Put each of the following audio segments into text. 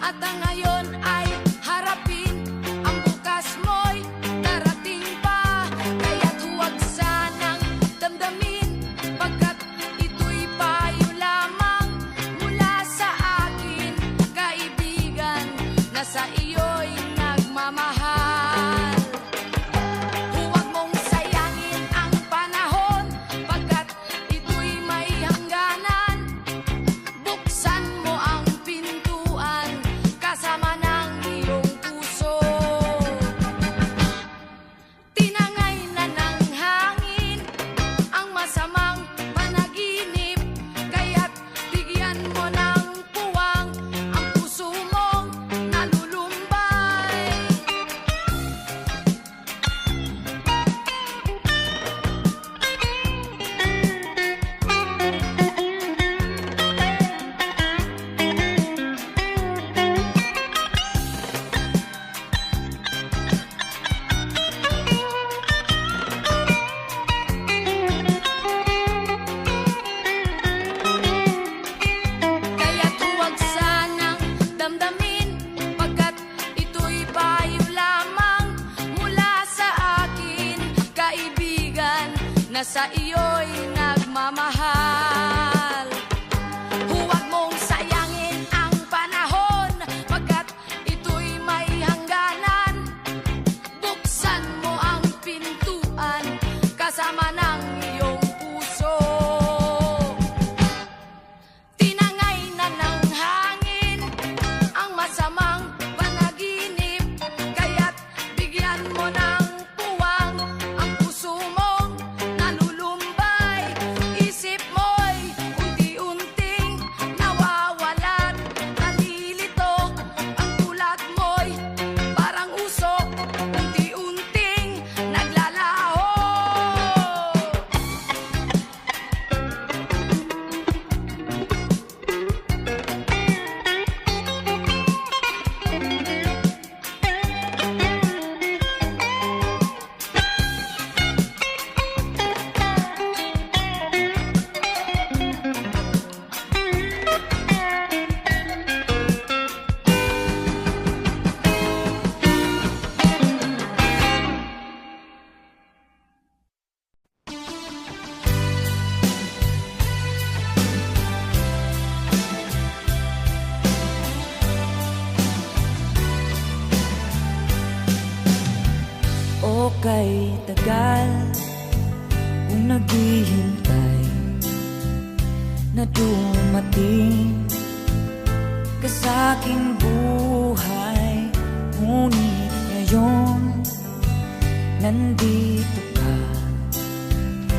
At ang ngayon ay harapin, ang bukas mo'y darating pa. Kaya't huwag sanang damdamin, pagkat ito'y payo lamang mula sa akin, kaibigan, na sa iyo'y nagmamahal. Huwag mong sayangin ang panahon, pagkat ito'y may hangganan. Buksan mo ang pintuan kasama ng iyong puso. Tinangay na ng hangin ang masamang panaginip, kaya't bigyan mo ng puwang ang puso mong nalulumbay. Kaya't huwag sanang damdamin, pagkat ito'y payo lamang mula sa akin, kaibigan, na sa iyo'y nagmamahal. Huwag mong sayangin ang panahon, pagkat ito'y may hangganan. Buksan mo ang pintuan kasama ng iyong puso. Tinangay na ng hangin ang masamang panaginip, kaya't bigyan mo ng puwang ang puso mong nalulumbay. Isip mo'y unti-unting nawawalan, nalilito, ang tulad mo'y parang usok, unti-unting naglalaho. O kay tagal kung naghihintay na dumating ka sa'king buhay, ngunit ngayon nandito ka.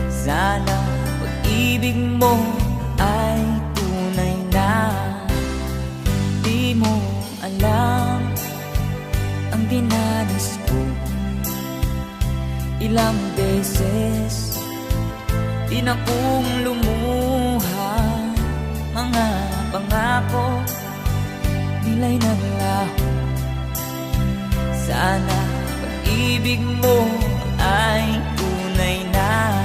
Sana pag-ibig mo ay tunay na. Di mo alam ang dinanas ko. Ilang beses din akong lumuha, mga pangako nila'y naglaho. Sana pag-ibig mo ay tunay na.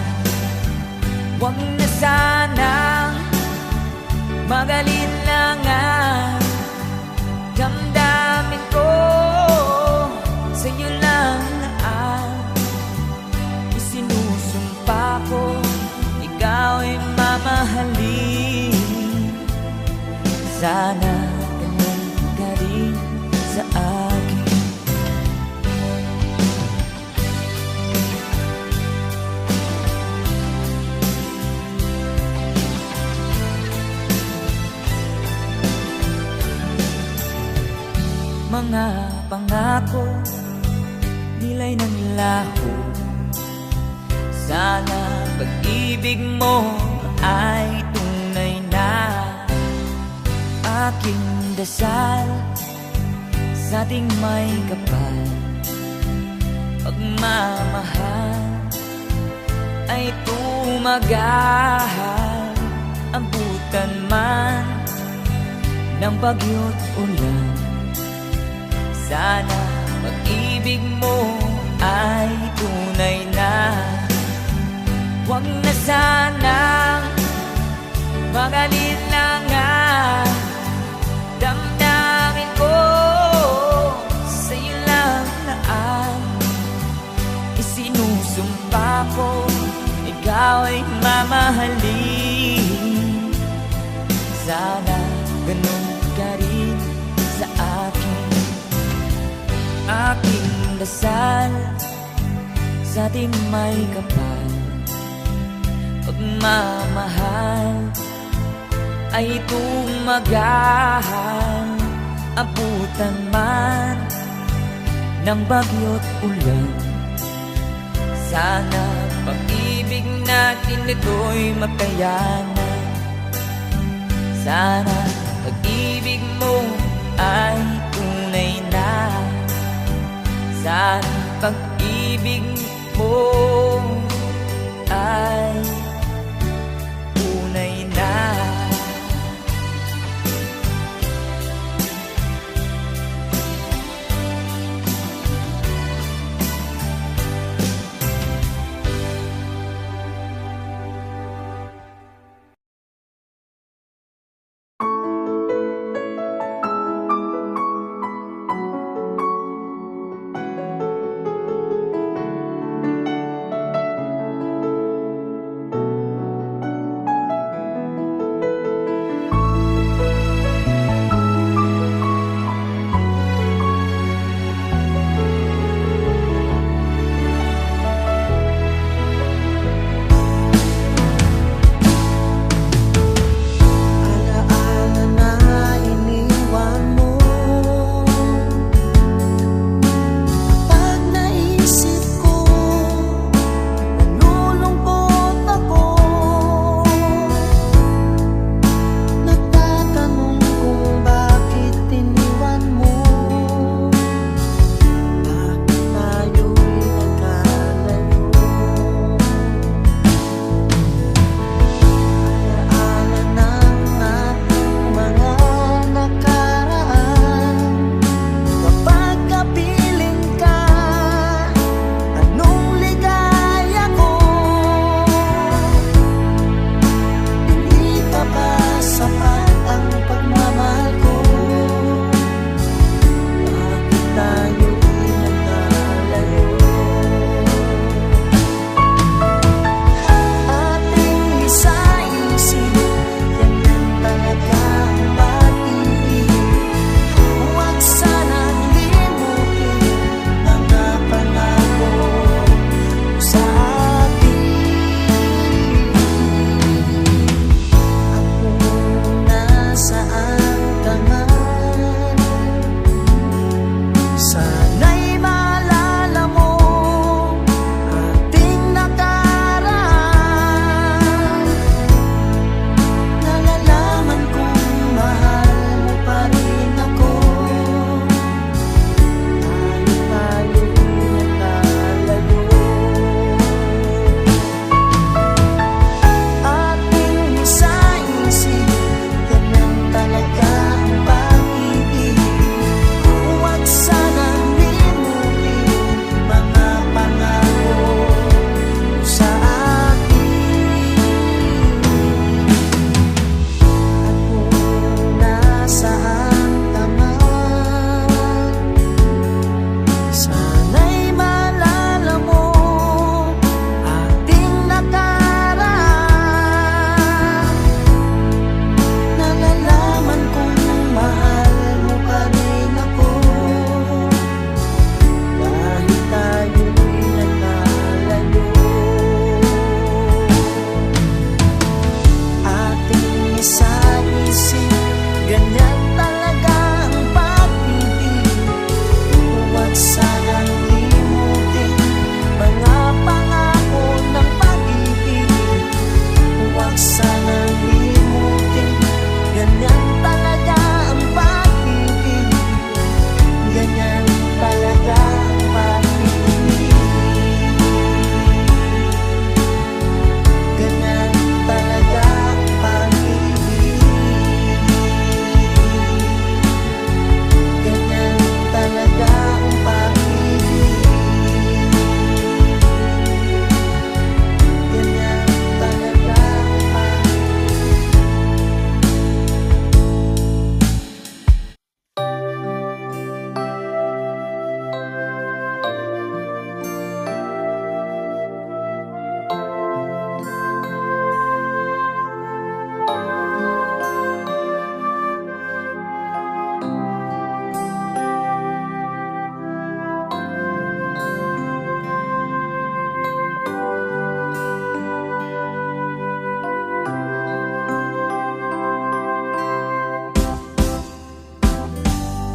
Huwag na sanang magalinlangan, damdamin ko sa'yo lang na isinusumpa ko, ikaw ay mamahalin. Sana ganun ka rin sa akin. Mga pangako nila'y nanglaho. Sana pag-ibig mo ay tunay na. Aking dasal sa ating may kapal, pagmamahal ay tumagahal. Abutan man ng bagyo't ulan, sana pag-ibig mo ay tunay na. Huwag na sanang magalinlangan, damdamin kasal sa ating may kapal. Pagmamahal ay tumagahan, abutan man ng bagyo't ulan. Sana pag-ibig natin ito'y makayanan. Sana pag-ibig mo ay tunay na. Sana pag-ibig mo ay tunay na.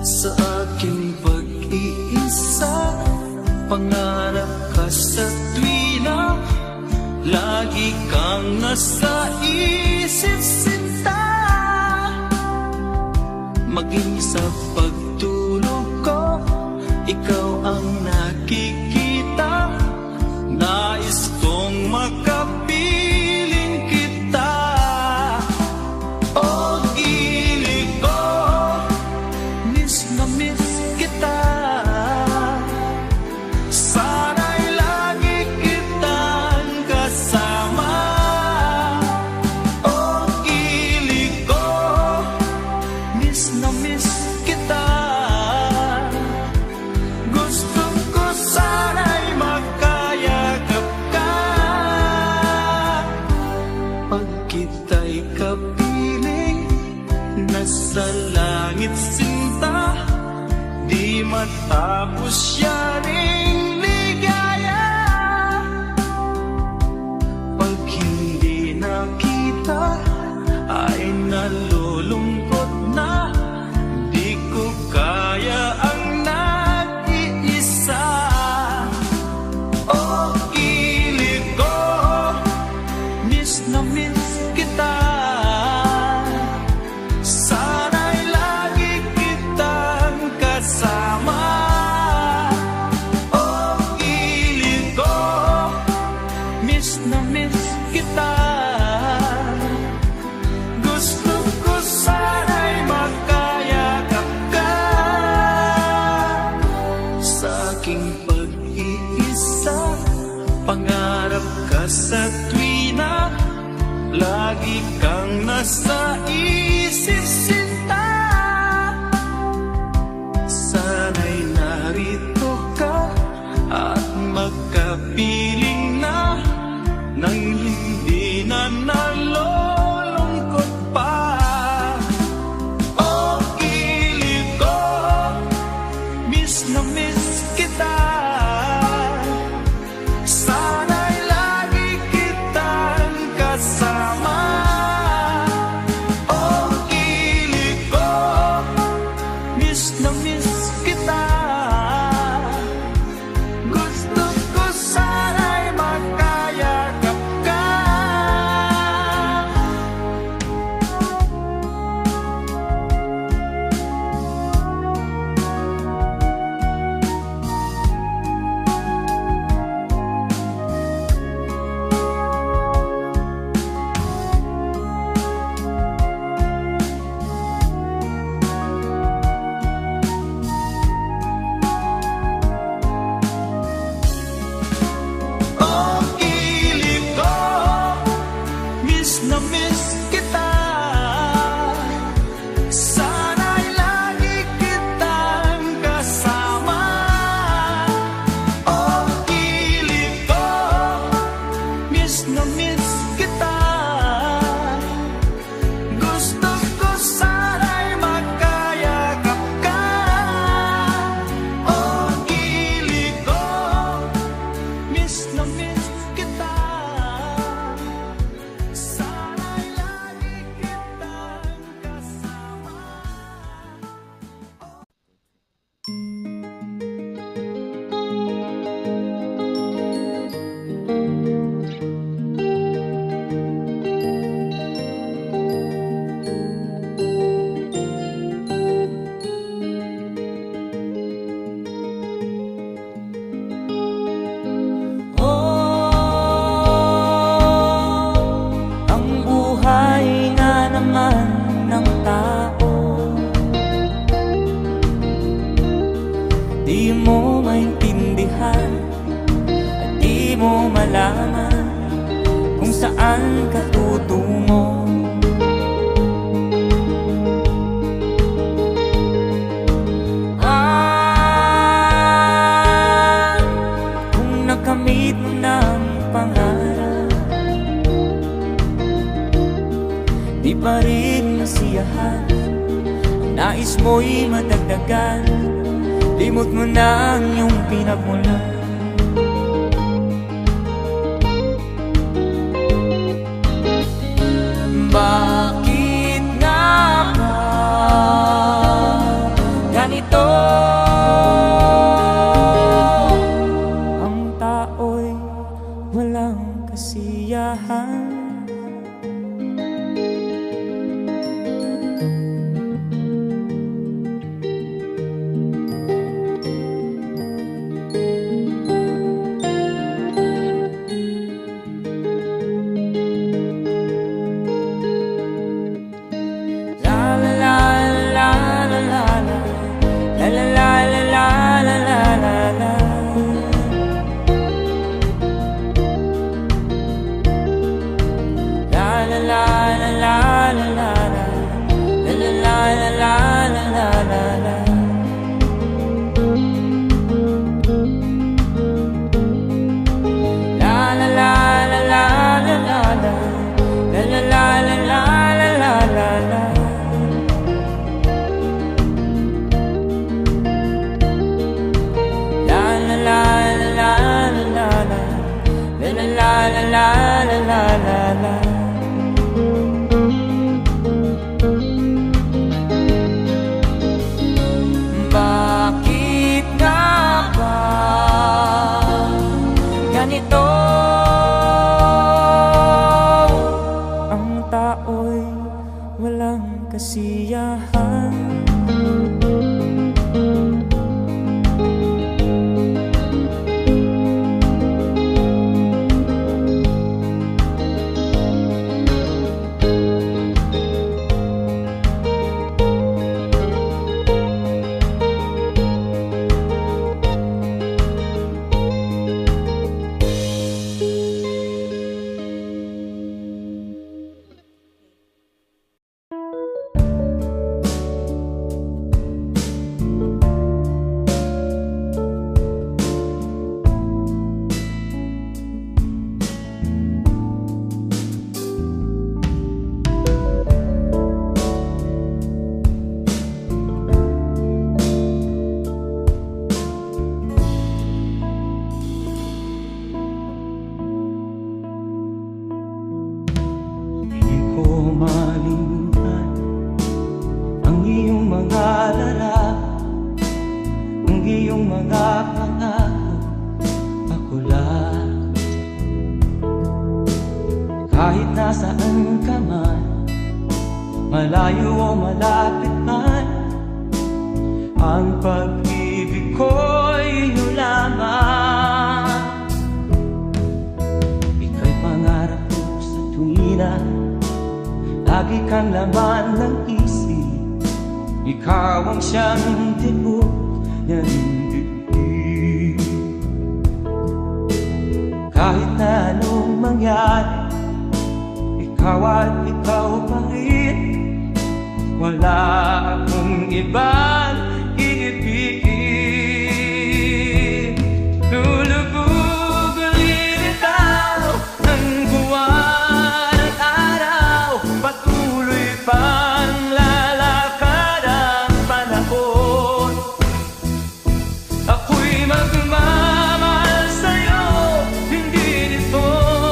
sa aking pag-iisa. Pangarap ka sa tuwina, lagi kang nasa isip sinta. Maging sa pagtulog ko, ikaw ang nakikita. Nais kong makapiling kita. O gili ko, miss na miss kita. Sana'y lagi kitang kasama. O gili ko, miss na miss kita. Gusto ko sana'y magkayakap ka. Pag kita'y kapiling, nasa langit sinta, di matapos yaring ligaya. Pag hindi nakita, ay nalulungkot na. Di ko kaya ang nag-iisa. O gili ko, miss na miss kita. Sana'y lagi kitang kasama. O gili ko, miss na miss kita. Gusto ko sana'y magkayakap ka. Sa aking pag-iisa, pangarap ka sa tuwina, lagi kang nasa isip sinta. Sana'y narito ka at magkapiling na, nang hindi na nalulungkot pa. O gili ko, miss na miss kita. Sana'y lagi kitang kasama. O gili ko, miss na miss kita. Gusto ko sana'y magkayakap ka. O gili ko, miss na miss kita. Sana'y lagi kitang kasama. O gili ko, miss na miss kita. Gusto ko sana'y magkayakap ka. O gili ko, miss na miss kita. Sana'y lagi kitang kasama. Ang buhay nga naman ng tao, di mo maintindihan at di mo malaman kung saan ka tutungo. Kung nakamit mo ng pangarap, di pa rin nasiyahan. Ang nais mo'y madagdagan, limot mo na ang iyong pinagmulan. Bakit nga ba malayo o malapit man, ang pag-ibig ko'y iyong lamang. Ika'y pangarap ko sa tuwina, lagi kang laman ng isip. Ikaw ang siyang tibok ng dibdib. Kahit na anong mangyari, ikaw at ikaw pa rin. Wala akong ibang iibigin. Lulubog ulilitaw ang buwan at araw, patuloy pang lalakad ang panahon. Ako'y magmamahal sa'yo, hindi nito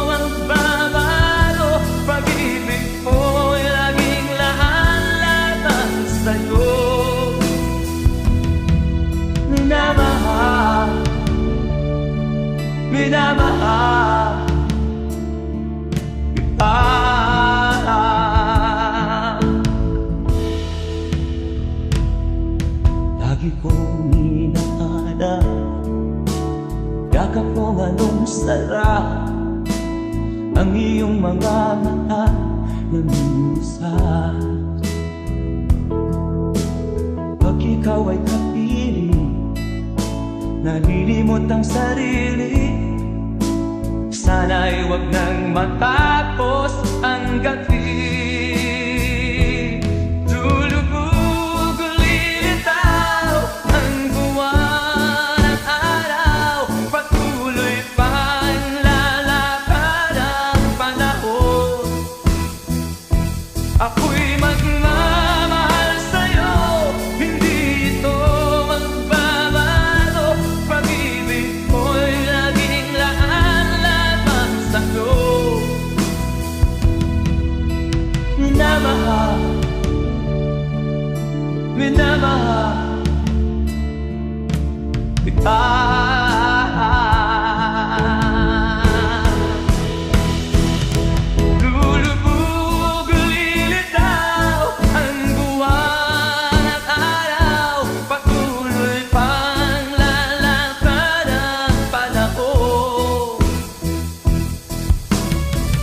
magbabago. Pag-ibig ko'y laging lahat-lahat sa'yo. Minamahal, minamahal kita. Lagi kong inahanap, yakap mo anong sarap, ang iyong mga mata na minusap. Pag ikaw ay kapiling, nalilimot ang sarili. Sana'y wag nang matapos ang gabi. Lulubog ulilitaw ang buwan at araw, patuloy pang lalakad ang panahon. Ako'y magmamahal sa'yo, hindi ito magbabago. Pag-ibig ko'y laging laan-laban sa'yo. Minamahal, minamahal kita. Lulubog ulilitaw ang buwan at araw, patuloy pang lalakad ang panahon.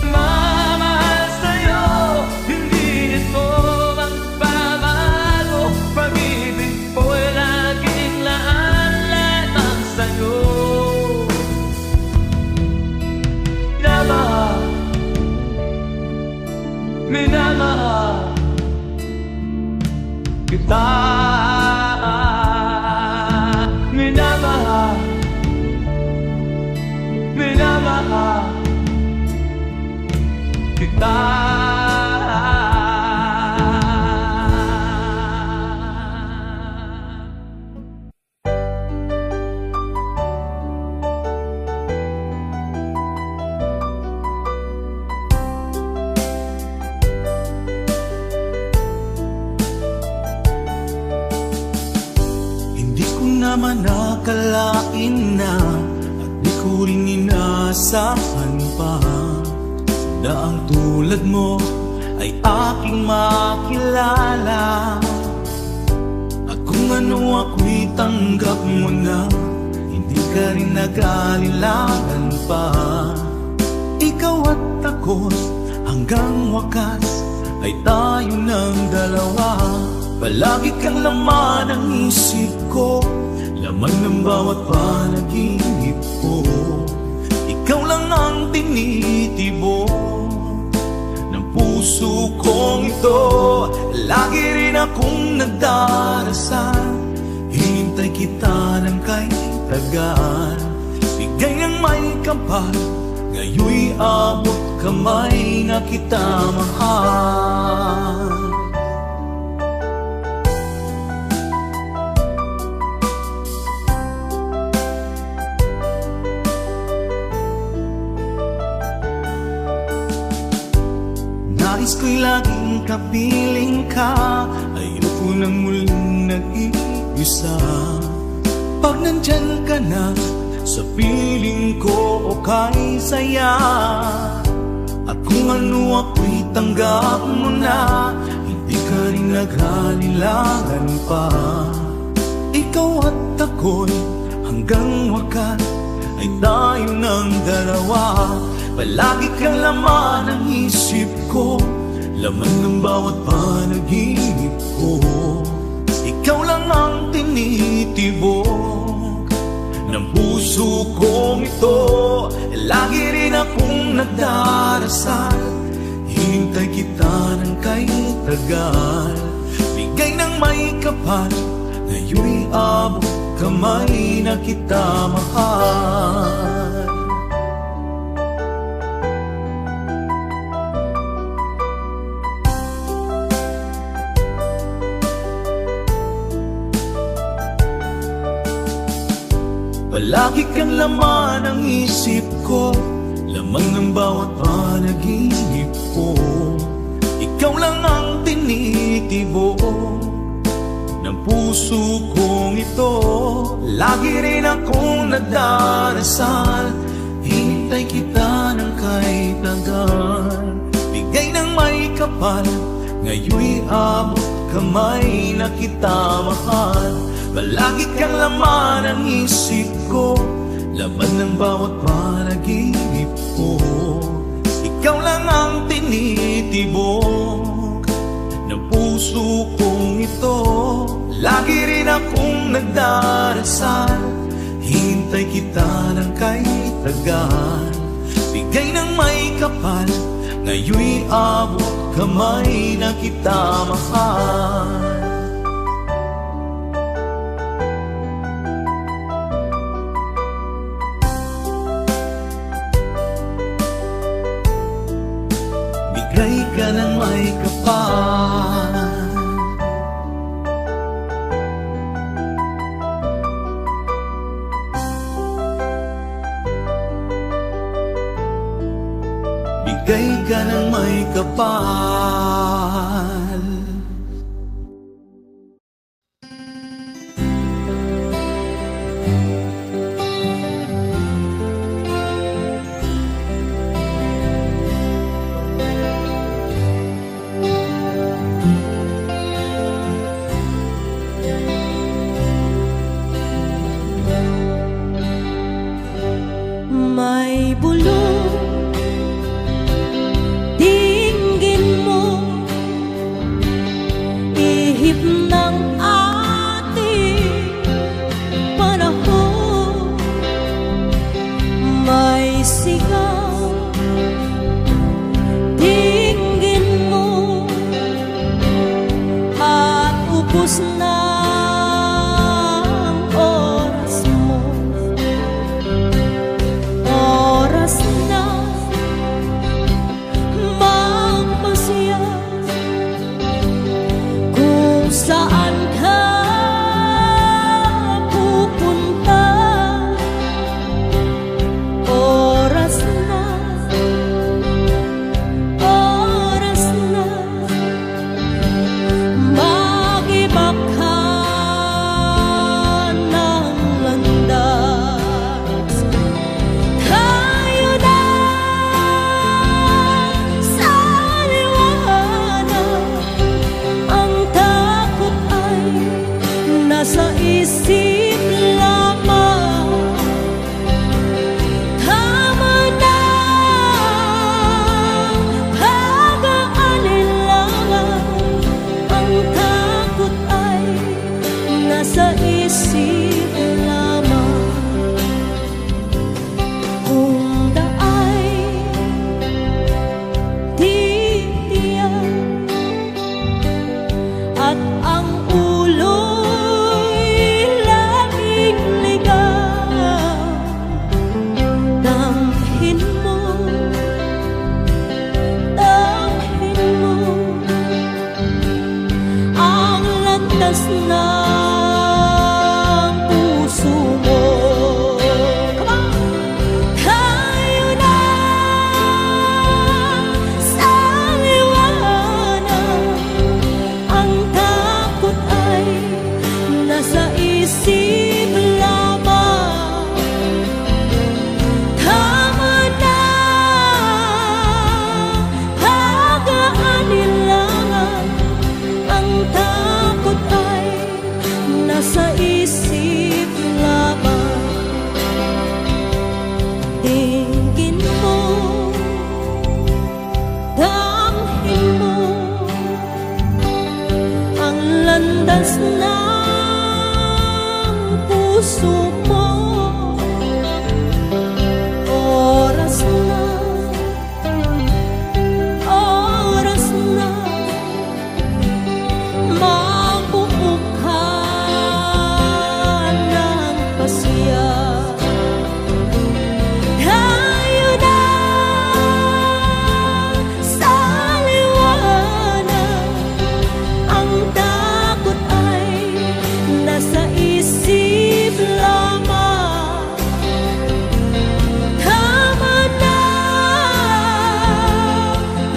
Mamahal sa'yo, hindi nito magbabago. Pag-ibig ko'y laging laan-laang sa'yo. Minamahal, minamahal kita. Minamahal, minamahal kita. Hindi ko naman nakalain na, at di ko rin inaasahan pa, daang tulad mo ay aking makilala. At kung ano ako'y tanggap mo na, hindi ka rin nag-alilangan pa. Ikaw at ako hanggang wakas ay tayo ng dalawa. Palagi kang laman ng isip ko, laman ng bawat panaginip ko. Ikaw lang ang tinitibo ng puso kong ito. Lagi rin akong nagdarasal, hinintay kita ng kay tagal. Bigay ng may kapal, ngayoy abot kamay na kita mahal. Nais ko'y laging kapiling ka, ayoko nang muling nag-iisa. Pag nandyan ka na, sa piling ko okay saya. At kung ano ako'y tanggap mo na, di ka rin naghalilangan pa. Ikaw at ako'y hanggang wakas ay tayo ng dalawa. Palagi kang laman ng isip ko, laman ng bawat panaginip ko. Ikaw lang ang tinitibok ng puso kong ito. Lagi rin akong nagdarasal, hinintay kita ng kay tagal. Bigay ng may kapal, ngayon'y abot kamay na kita mahal. Palagi kang laman ng isip ko, laman ng bawat panaginip ko. Ikaw lang ang tinitibok ng puso kong ito. Lagi rin akong nagdarasal, hinintay kita ng kay tagal. Bigay ng may kapal, ngayon'y abot kamay na kita mahal. Palagi kang laman ng isip ko, laman ng bawat panaginip ko. Ikaw lang ang tinitibok ng puso kong ito. Lagi rin akong nagdarasal, hintay kita ng kay tagal. Bigay ng may kapal, ngayon'y abot kamay na kita mahal. Bigay ka ng may kapal, bigay ka ng may kapal. May bulong, dinggin mo puso mo. Oras na, oras na, magbubuka ng pasya. Tayo na sa liwanag, ang takot ay nasa isip lamang. Tama na,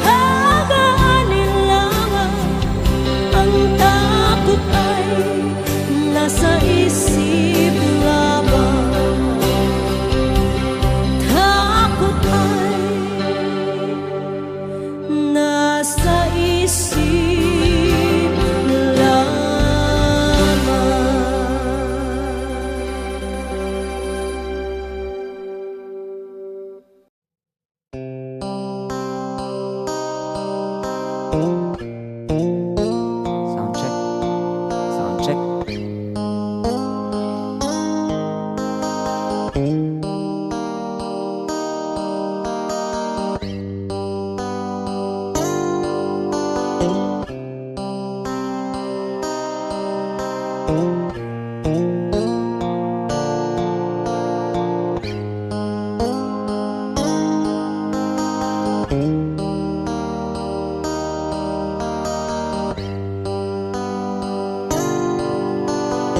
hagaanin lang, ang takot ay nasa isip lamang. Takot ay nasa isip lamang. Sound check. Sound check.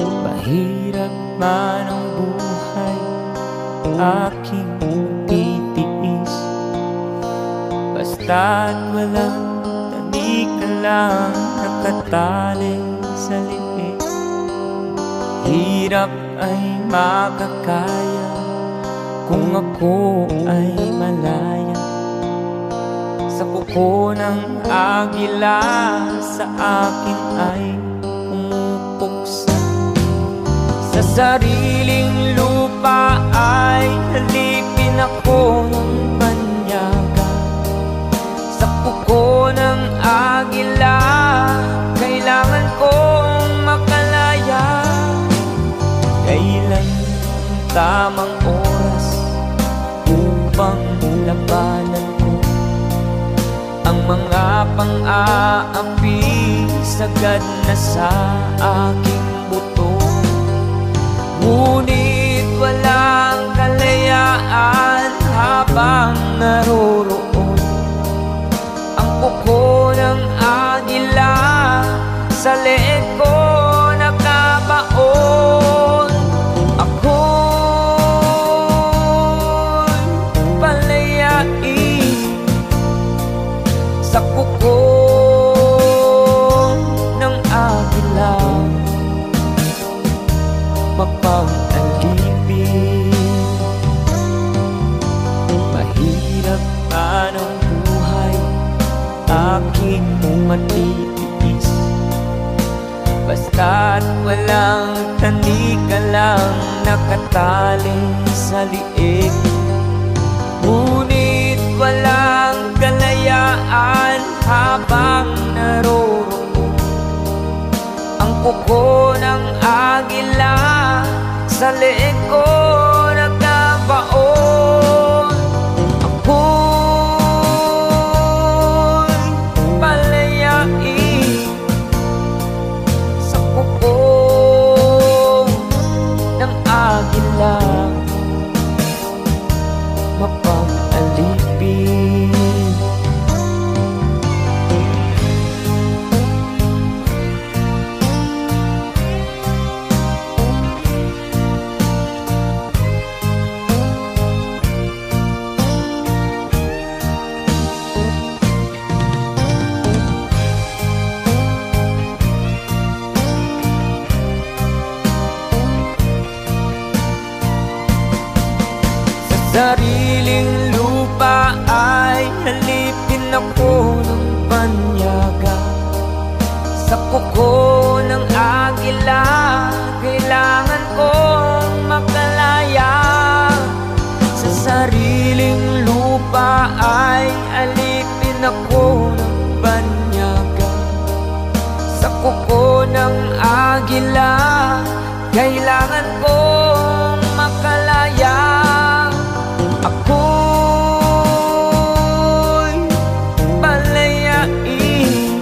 Mahirap man ang buhay, aking titiis. Basta't walang tanik na lang nakatali sa liig. Hirap ay makakaya kung ako ay malaya sa kuko ng agila. Sa akin ay pumupuksa, sa sariling lupa ay halipin ako ng banyaga. Sa kuko ng agila, kailangan kong makalaya. Kailan ang tamang oras upang labanan ko ang mga pang-aapi sagad na sa aking buto? Ngunit walang kalayaan habang naroroon ang kuko ng agila. Sa leeg ko nakabaon, ako'y palayain sa kuko ng agila. Mapang-alipin, mahirap man ang buhay, aking matitiis. Basta't walang tanik ka lang nakatali sa liig. Ngunit walang kalayaan habang naroroon ang kuko ng agila. Sa leeg ko nagkabaon, ako'y palayain sa kuko ng agila. Mapang-alipin, sariling lupa ay halipin ako ng banyaga. Sa kuko ng agila, kailangan kong makalaya. Sa sariling lupa ay alipin ako ng banyaga. Sa kuko ng agila, Kailangan kong makalaya. Ako'y palayain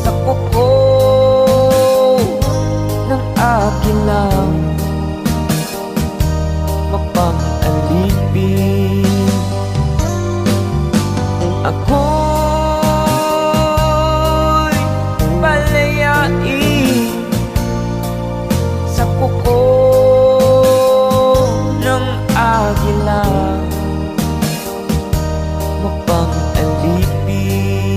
sa kuko ng akin lang mapang-alipin. Ako'y palayain sa kuko ng agila mapang-alipin.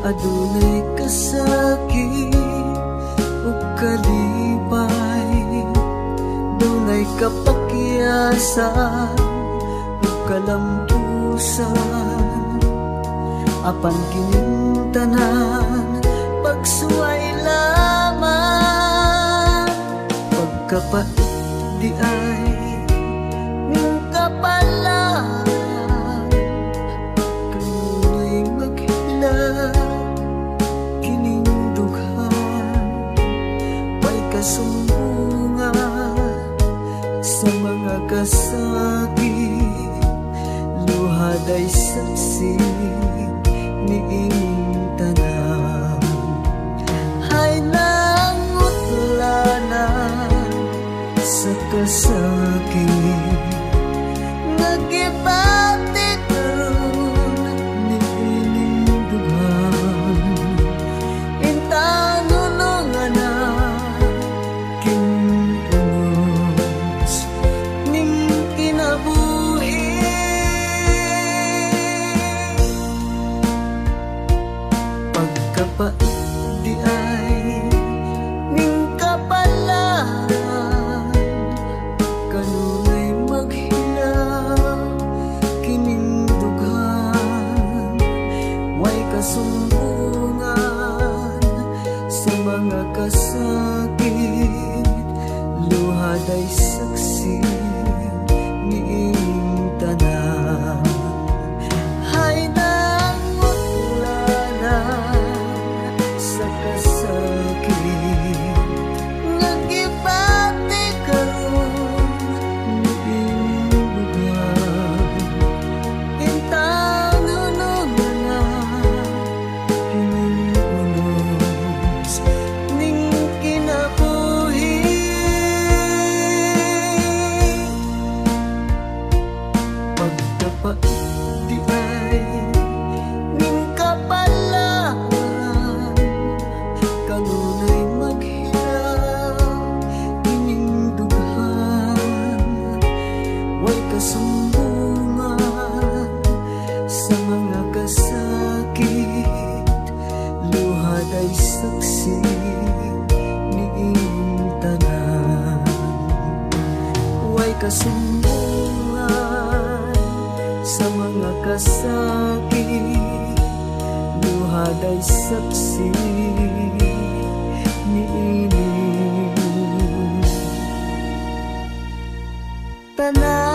adunay kasakit ug kalipay, dunay kapakyasan ug kalampusan, apan kining tanan pagsuway lamang. Pagkapait di ay ning kapalaan, kanunay maghilang kining dughan, may kasumbungan sa mga kasakit, luhaday saksi ni ining tanan. Hay nangutlanan sa kasakit, nagibati karon ni ining dughan, intang nulungan na kinunos ning kinabuhi. Pagkapait di ay ning kapalaan, kanunay maghilang kining dughan, way kasumbungan sa mga kasakit, luhaday saksi ni ining tanan. Hay nangutlanan sa kasakit, nagibati karon ni ining dughan, intang nulungan na kining unos ning kinabuhi. Pagkapait di ay ning kapalaan, kanunay maghilang kining dughan, way kasumbungan sa mga kasakit, luhaday saksi ni ining tanan. Way kasumbungan sa mga kasakit, luhaday saksi ni ining tanan.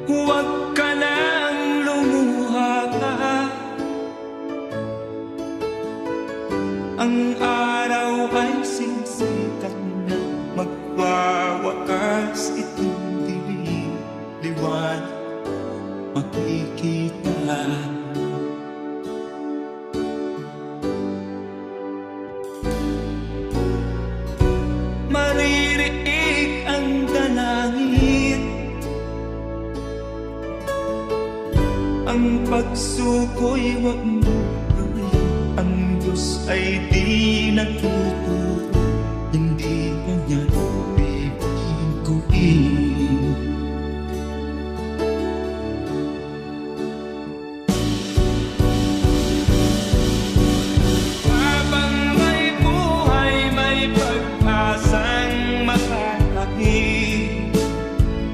Huwag ka nang lumuha pa, ang araw ay sisikat na, magwawakas itong dilim, liwanag makikita. Maririig ang dalangin, ang pagsuko'y wag mo gawin, ang Diyos ay di natututo, hindi mo niya bibiguin. Habang may buhay, may pag-asang makalaki,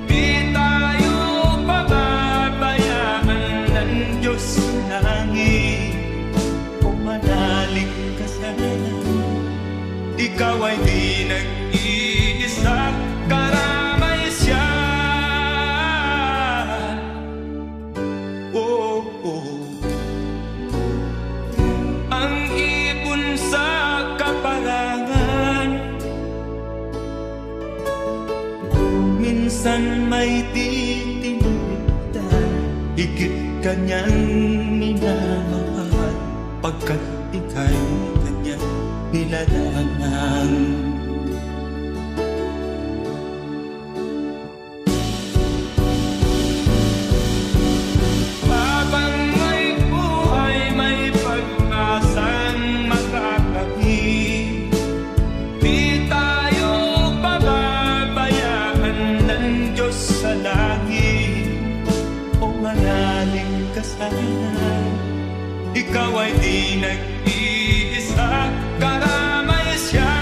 di tayo pababayaan ng Diyos sa langit. Pumanalig ka sana, ikaw ay di nag-iisa, karamay siya. Oh, oh. Ang ibon sa kaparangan, minsan may titinitan, higit kanyang minamahal, pagkat ika'y kanyang nilalangan. di nag-iisa, karamay siya.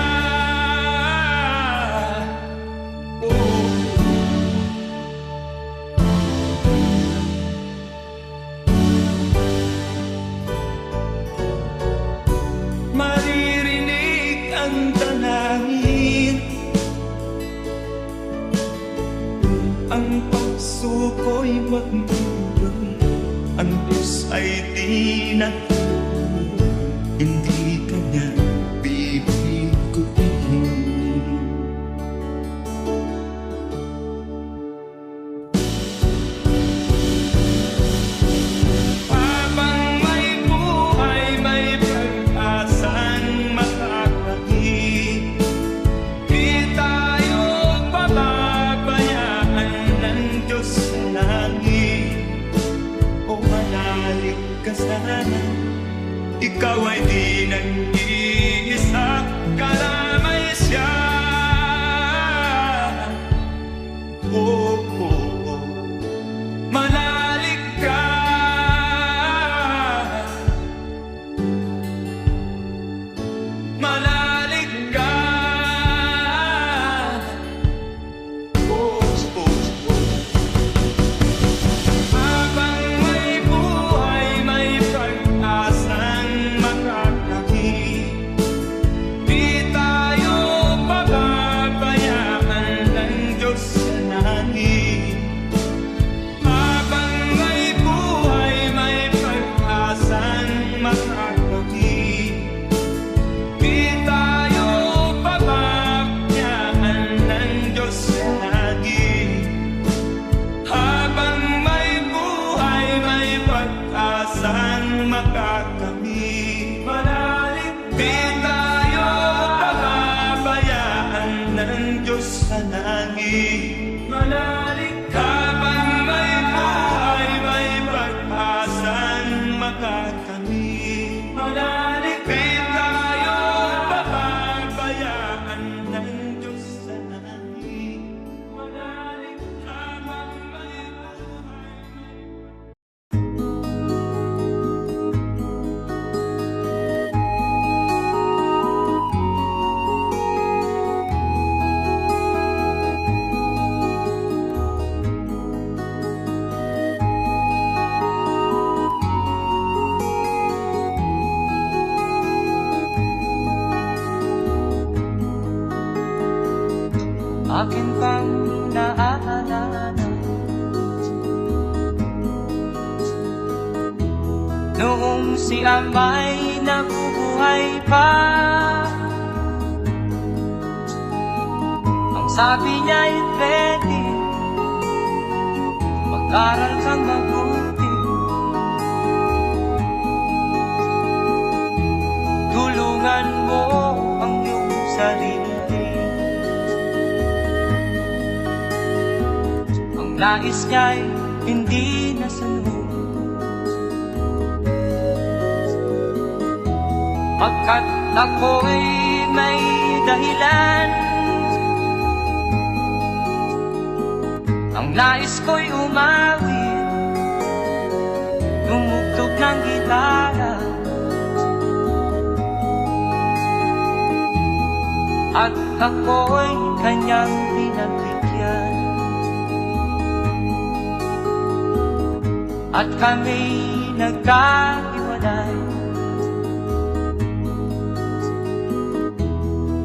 Maririnig ang dalangin, ang pagsuko'y magmulong, ang Diyos ay di natulog, hindi ka niya bibiguin. Habang may buhay, may pag-asang makakakit, di tayo pababayaan ng Diyos sa langit. O manalig ka sana, ikaw ay di nag-iisa, karamay siya. Oh, oh, oh. Manalig ka, manalig ka. Oh, oh, oh. Habang may buhay, may pag-asang makakakit, di tayo pababayaan ng Diyos sa langit. Habang may buhay, may pag-asang makakakit, di tayo pababayaan ng Diyos sa langit. Habang may buhay, may pag-asang makakamit, manalig, di tayo pababayaan ng Diyos sa langit. Manalig, habang may buhay, may pag-asang makakamit, manalig, di tayo pababayaan ng Diyos sa langit. Manalig, habang may buhay, akin pang naaalala noong si Amay nabubuhay pa. Ang sabi niya'y pwede mag-aral kang mabuti, tulungan mo ang iyong sarili. Ang nais niya'y hindi nasunod, pagkat ako'y may dahilan. Ang nais ko'y umawit, tumugtog ng gitara, at ako'y kanyang pinagbigyan. At kami nagkahiwalay,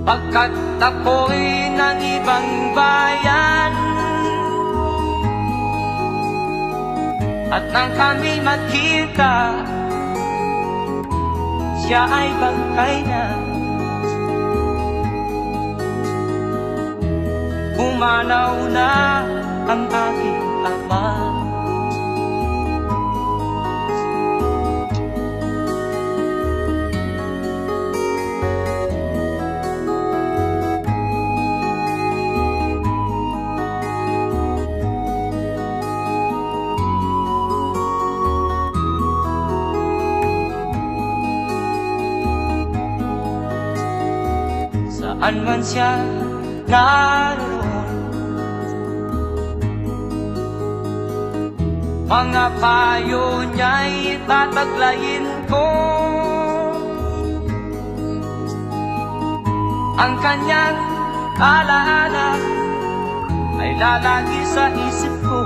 pagkat ako'y ng ibang bayan. At nang kami magkita, siya ay bangkay na. Pumanaw na ang aking ama. Saan man siya naroon, mga payo niya'y tataglayin ko. Ang kanyang alaala ay lalagi sa isip ko.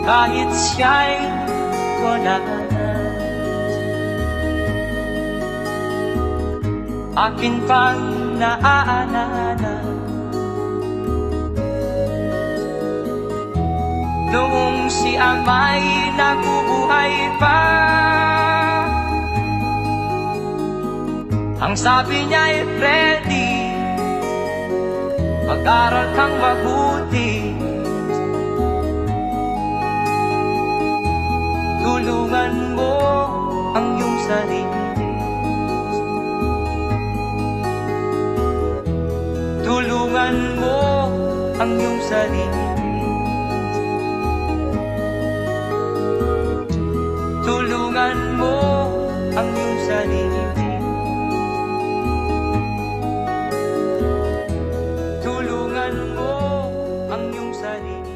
Kahit siya'y wala na, akin pang naaalala noong siya may nabubuhay pa. Ang sabi niya ay Freddy, mag-aral kang mabuti, tulungan mo ang iyong sarili, tulungan mo ang iyong sarili, tulungan mo ang iyong sarili, tulungan mo ang iyong sarili.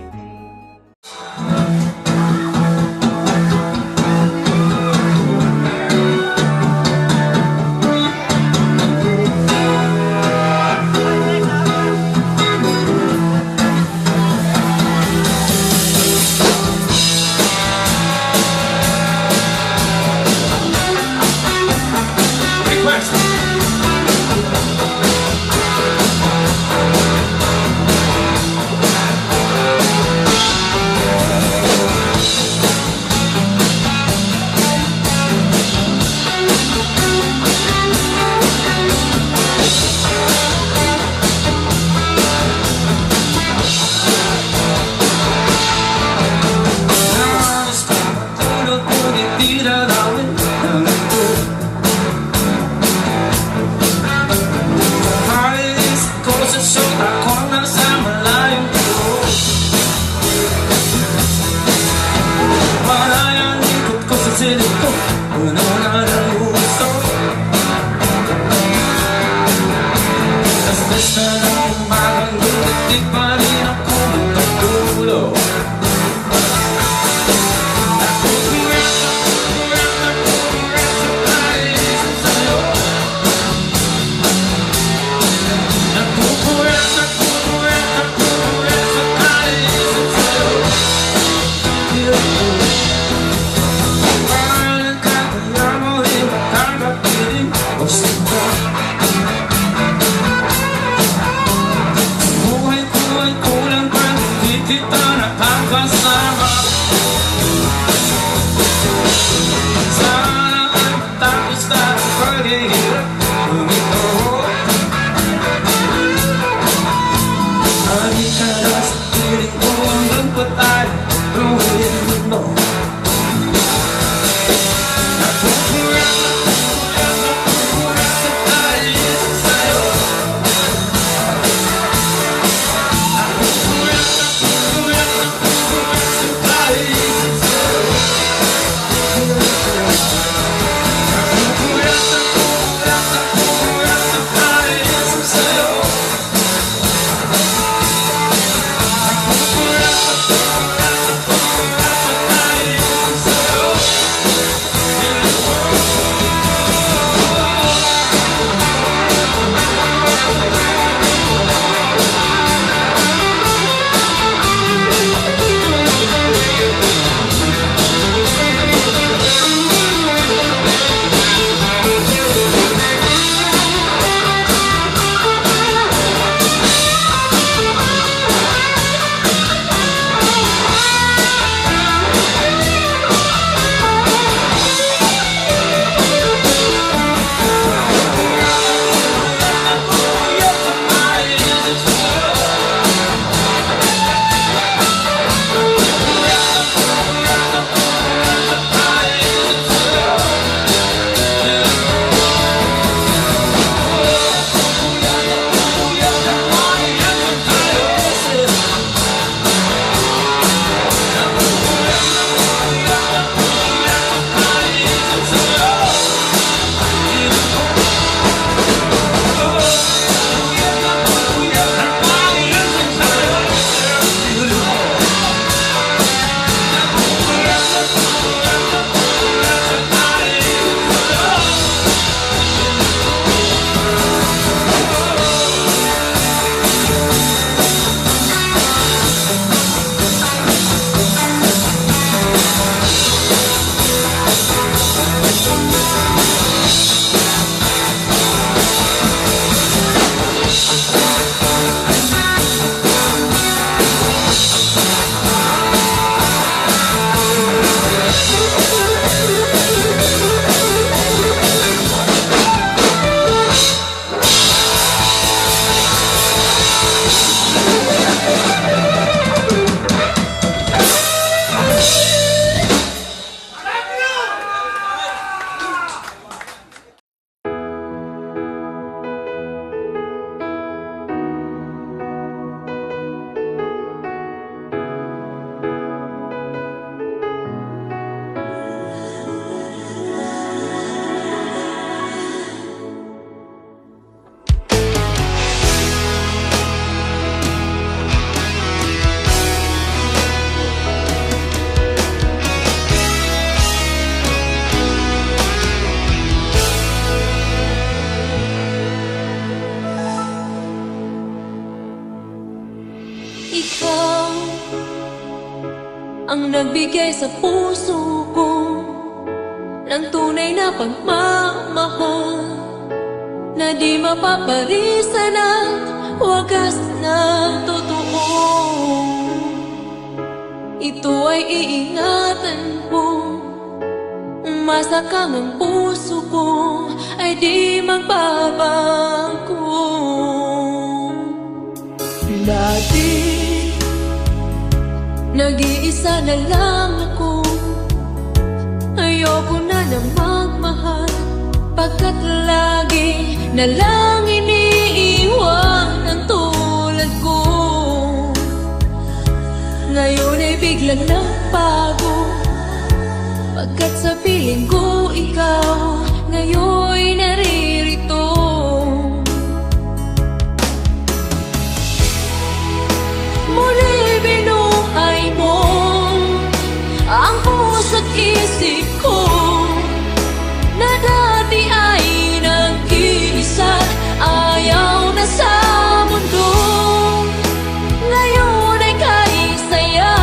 Buhay ko ang nagbigay sa puso ko ng tunay na pagmamahal na di mapaparisan at wagas na totoo. Ito ay iingatan ko, umasa kang ang puso ko ay di magbabago. Dati nag-iisa na lang ako, ayoko na na magmahal, pagkat lagi na lang iniiwan ang tulad ko. Ngayon ay biglang nagbago, pagkat sa piling ko ikaw ngayon'y naririto. Muli binuhay mo ang puso't isip ko na dati ay nag-iisa, ayaw na sa mundo. Ngayon ay kahit saya,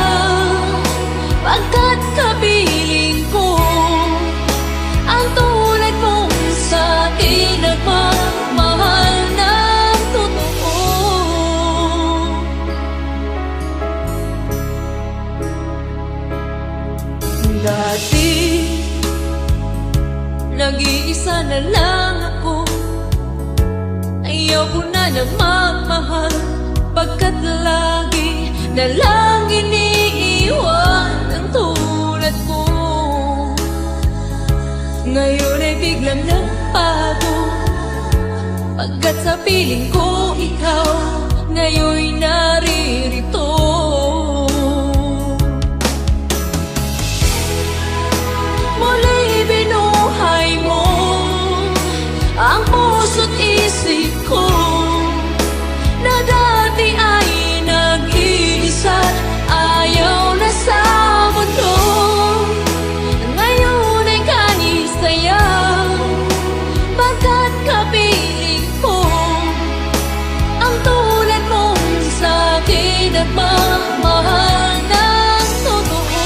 pagkat kapiling ko ang tulad mong sa'kin nagmamahal ng totoo. Dati nag-iisa na lang ako, ayaw ko na na magmahal, pagkat lagi na lang iniiwan ang tulad ko. Ngayon ay biglang nagbago, pagkat sa piling ko ikaw ngayon'y naririto. Muli binuhay mo ang puso't isip ko na dati ay nag-iisa, ayaw na sa mundo. Ngayon ay kahit saya, pagkat kapiling ko ang tulad mong sa'kin at magmahal ng totoo.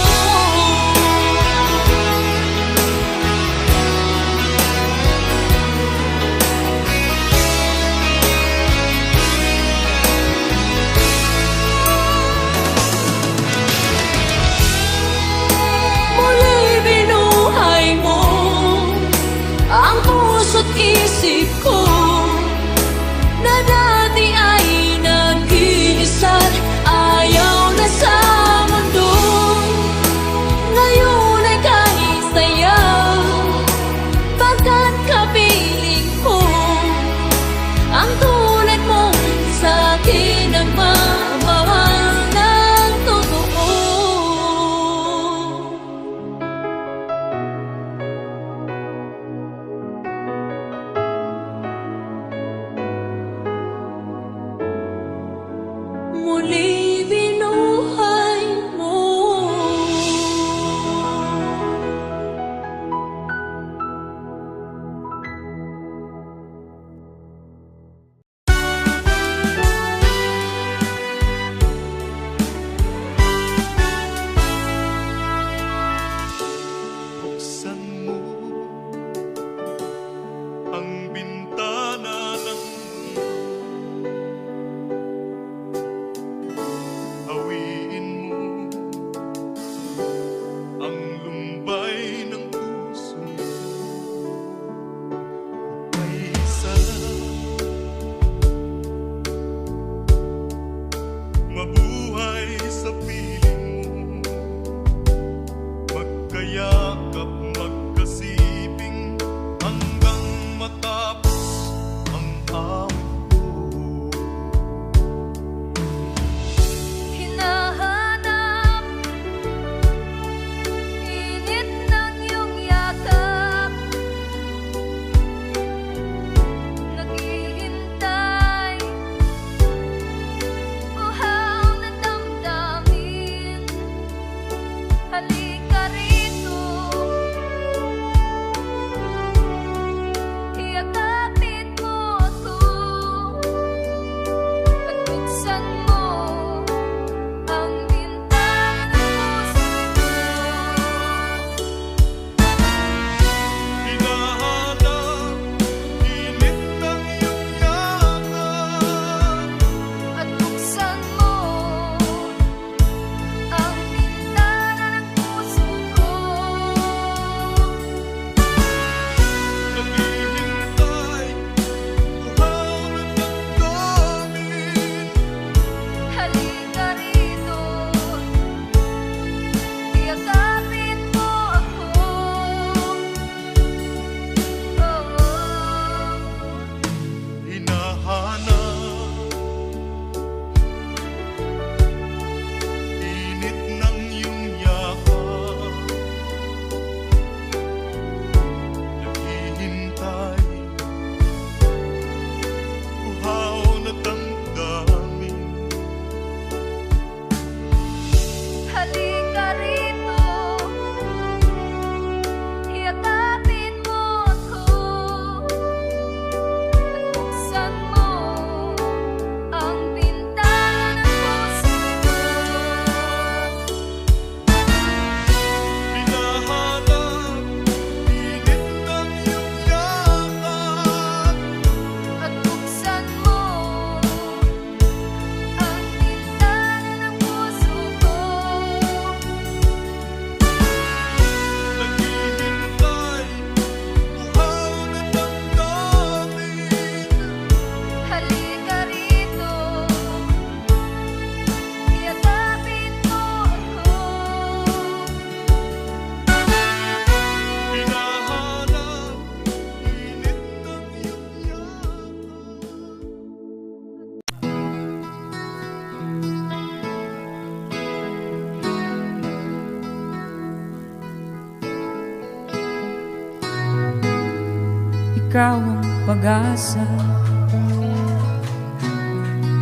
ikaw ang pag-asa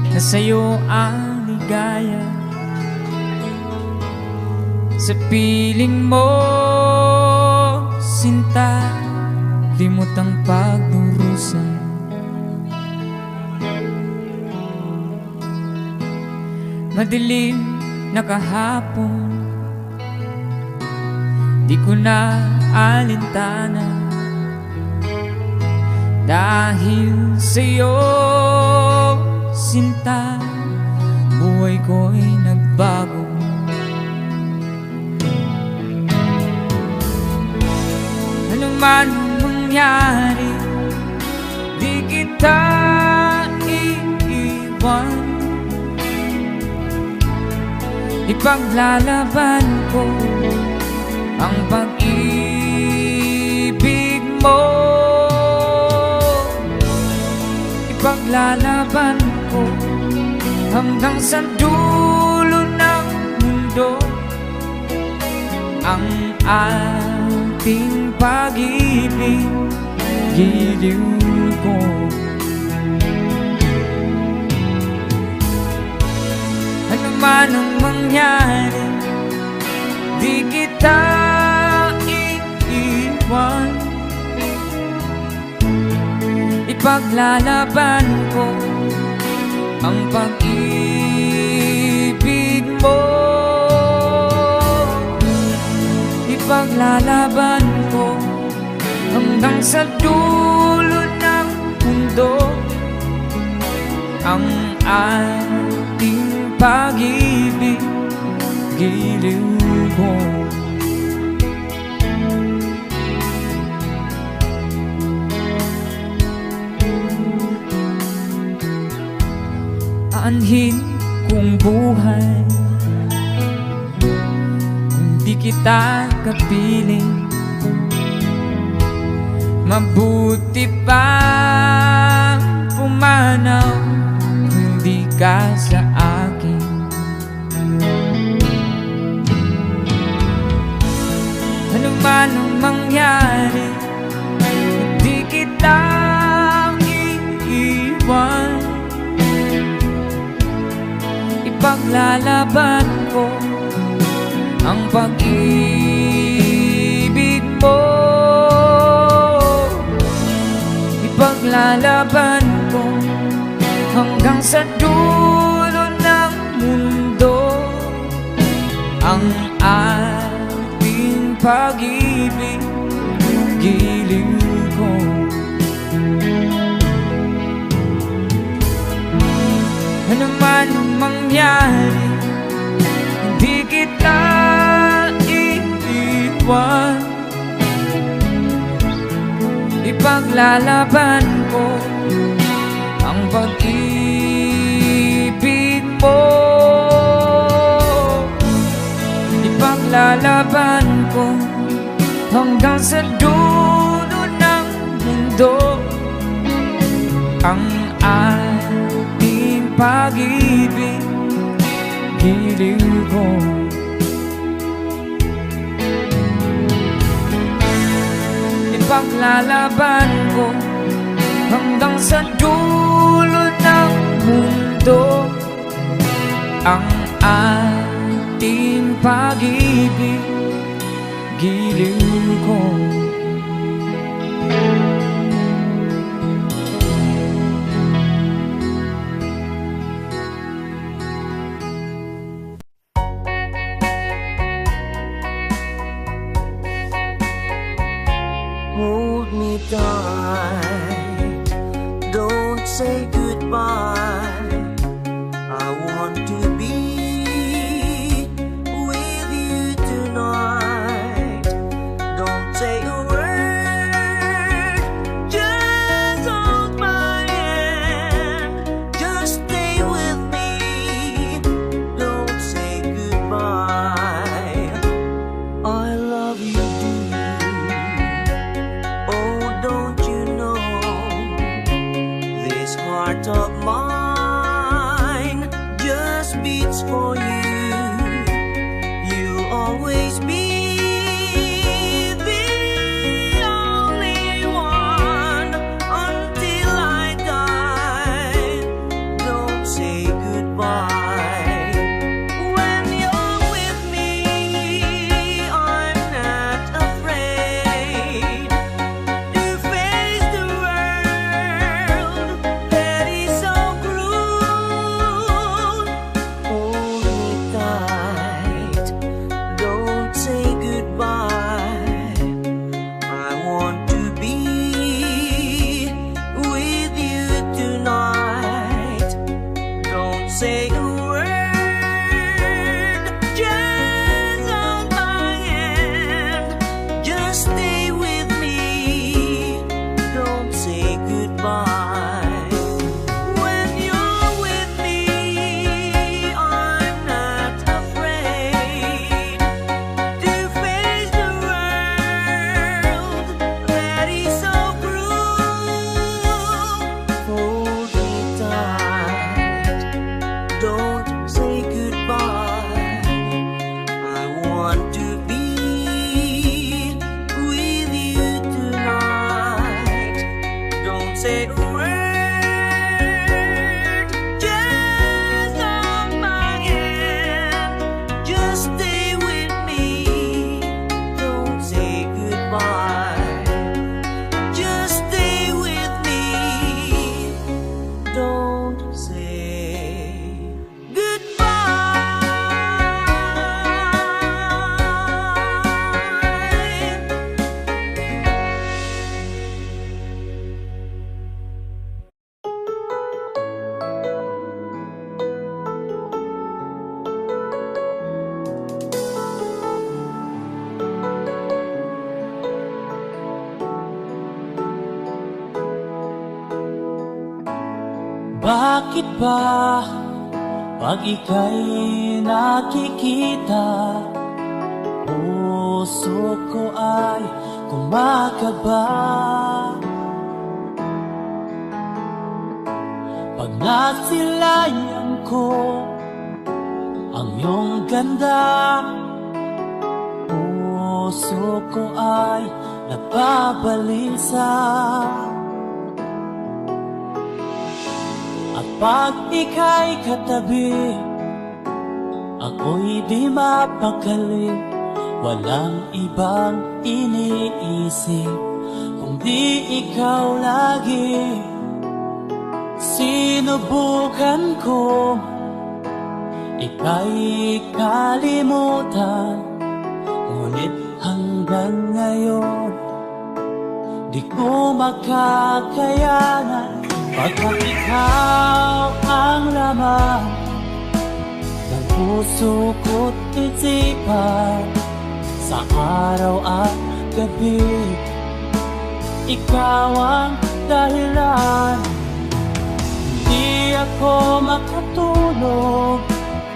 na sa'yo ang ligaya. Sa piling mo, sinta, limot ang pagdurusa. Madilim na kahapon, di ko na alintana, dahil sa'yo, sinta, buhay ko'y nagbago. Ano man mangyari, di kita iiwan. Ipaglalaban ko ang pag-ibig mo. Ipaglalaban ko hanggang sa dulo ng mundo ang ating pag-ibig, giliw ko. Ano man ang mangyari, di kita iiwan. Ipaglalaban ko ang pag-ibig mo. Ipaglalaban ko hanggang sa dulo ng mundo ang ating pag-ibig, giliw ko. Aanhin kong buhay kung di kita kapiling. Mabuti pa pumanaw kung di ka sa akin. Ano man ang mangyari, di kita iiwan. Ipaglalaban ko ang pag-ibig mo. Ipaglalaban ko hanggang sa dulo ng mundo ang ating pag-ibig, giliw ko. Ano man ang mangyari, hindi kita iiwan. Ipaglalaban ko ang pag-ibig mo. Ipaglalaban ko hanggang sa dulo ng mundo ang ating pag-ibig, giliw ko. Ipaglalaban ko hanggang sa dulo ng mundo ang ating pag-ibig, giliw ko. Hold me tight, don't say goodbye. I want to be with you tonight. Don't say a word, just hold my hand. Just stay with me, don't say goodbye. I love you dearly. Oh, don't you know, this heart of mine just beats for you. You'll always be there say a word. Just hold my hand. Just stay with me. Don't say goodbye. Just stay with me. Don't say goodbye. Bakit ba pag ika'y nakikita, puso ko ay kumakaba? Pag nasilayan ko ang iyong ganda, puso ko ay nababalisa. At pag ika'y katabi, ako'y di mapakali. Walang ibang iniisip kundi ikaw lagi. Sinubukan ko ika'y kalimutan, ngunit hanggang ngayon di ko makakayanan. Pagkat ikaw ang laman ng puso ko't isipan, sa araw at gabi, ikaw ang dahilan. Hindi ako makatulog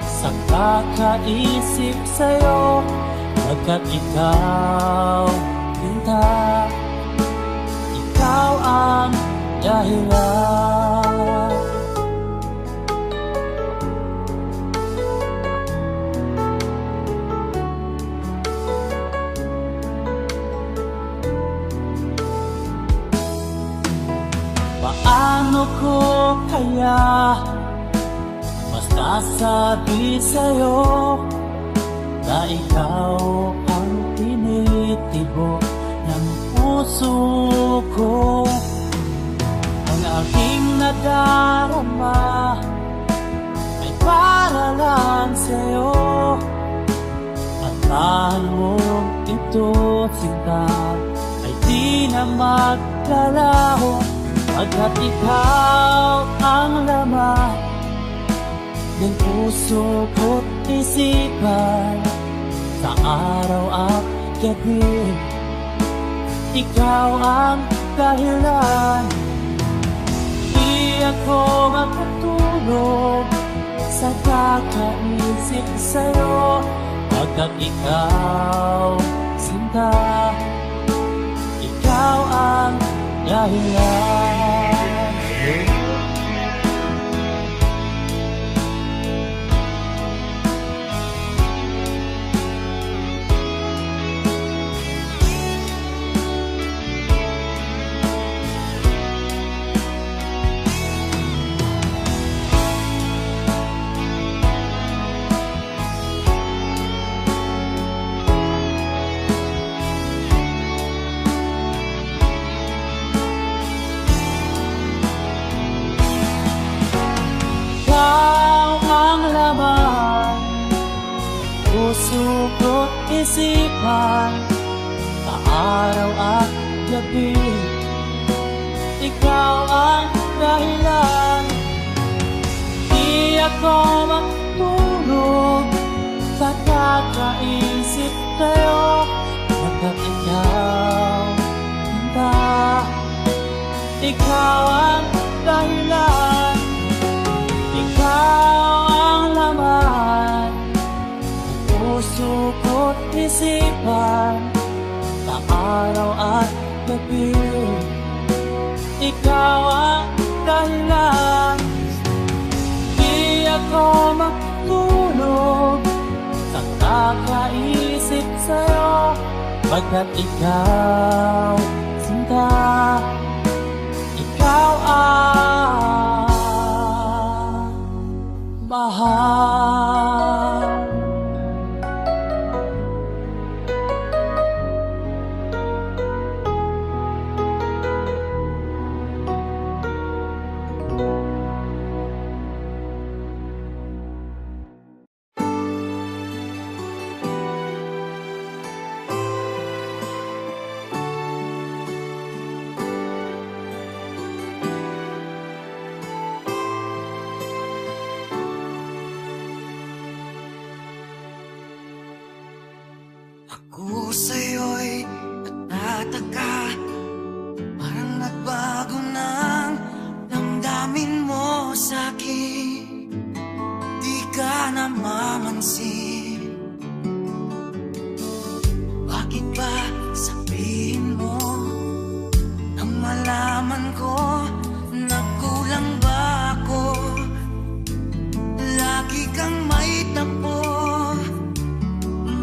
sa kakaisip sa'yo, pagkat ikaw, Linda, ikaw ang dahilan. Paano ko kaya masasabi sa'yo na ikaw ang tinitibok ng puso ko? Ang aking nadarama ay para lang sa'yo, at mahal mo ito, sinta, ay di na maglalaho. Pagkat ikaw ang laman ng puso ko't isipan, sa araw at gabi, ikaw ang dahilan. Di ako makatulog sa kakaisip sa'yo, pagkat ikaw, sinta, ikaw ang dahilan. Puso ko't isipan, sa araw at gabi, ikaw ang dahilan. Di ako matulog sa kakaisip sa'yo, pagkat ikaw, Linda, ikaw ang dahilan. Ikaw ang laman ng puso ko't isipan, sa araw at gabi, ikaw ang dahilan. Di ako matulog sa kakaisip sa'yo, pagkat ikaw, sinta, ikaw ka, parang nagbago ng damdamin mo sa'kin. Di ka namamansin. Bakit ba sabihin mo nang malaman ko nagkulang ba ako? Lagi kang may tampo.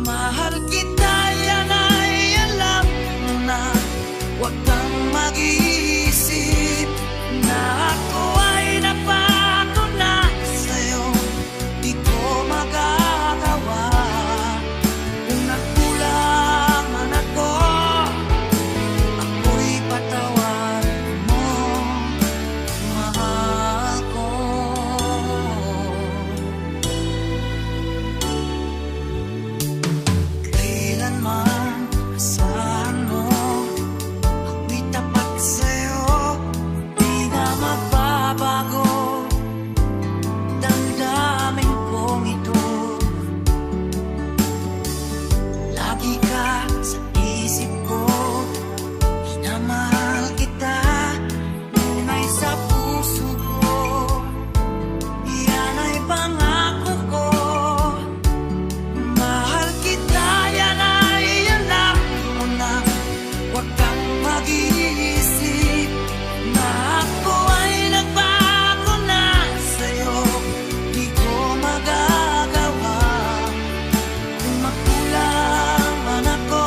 Mahal kita, yan ay alam mo na. Huwag kang mag-iisip na ako ay napako na sa'yo. Di ko magagawa. Kung nagkulang man ako, ako'y patawarin mo, mahal ko. Kailanman asahan mo, ako'y tapat sa'yo, di na magbabago. Damdamin kong ito, lagi ka sa isip ko. Minamahal kita, tunay sa puso ko. Yan ay pangako ko. Mahal kita, yan ay alam mo na. Huwag kang mag-iisip na ako ay nagbago na sa'yo. Di ko magagawa. Kung magkulang man ako,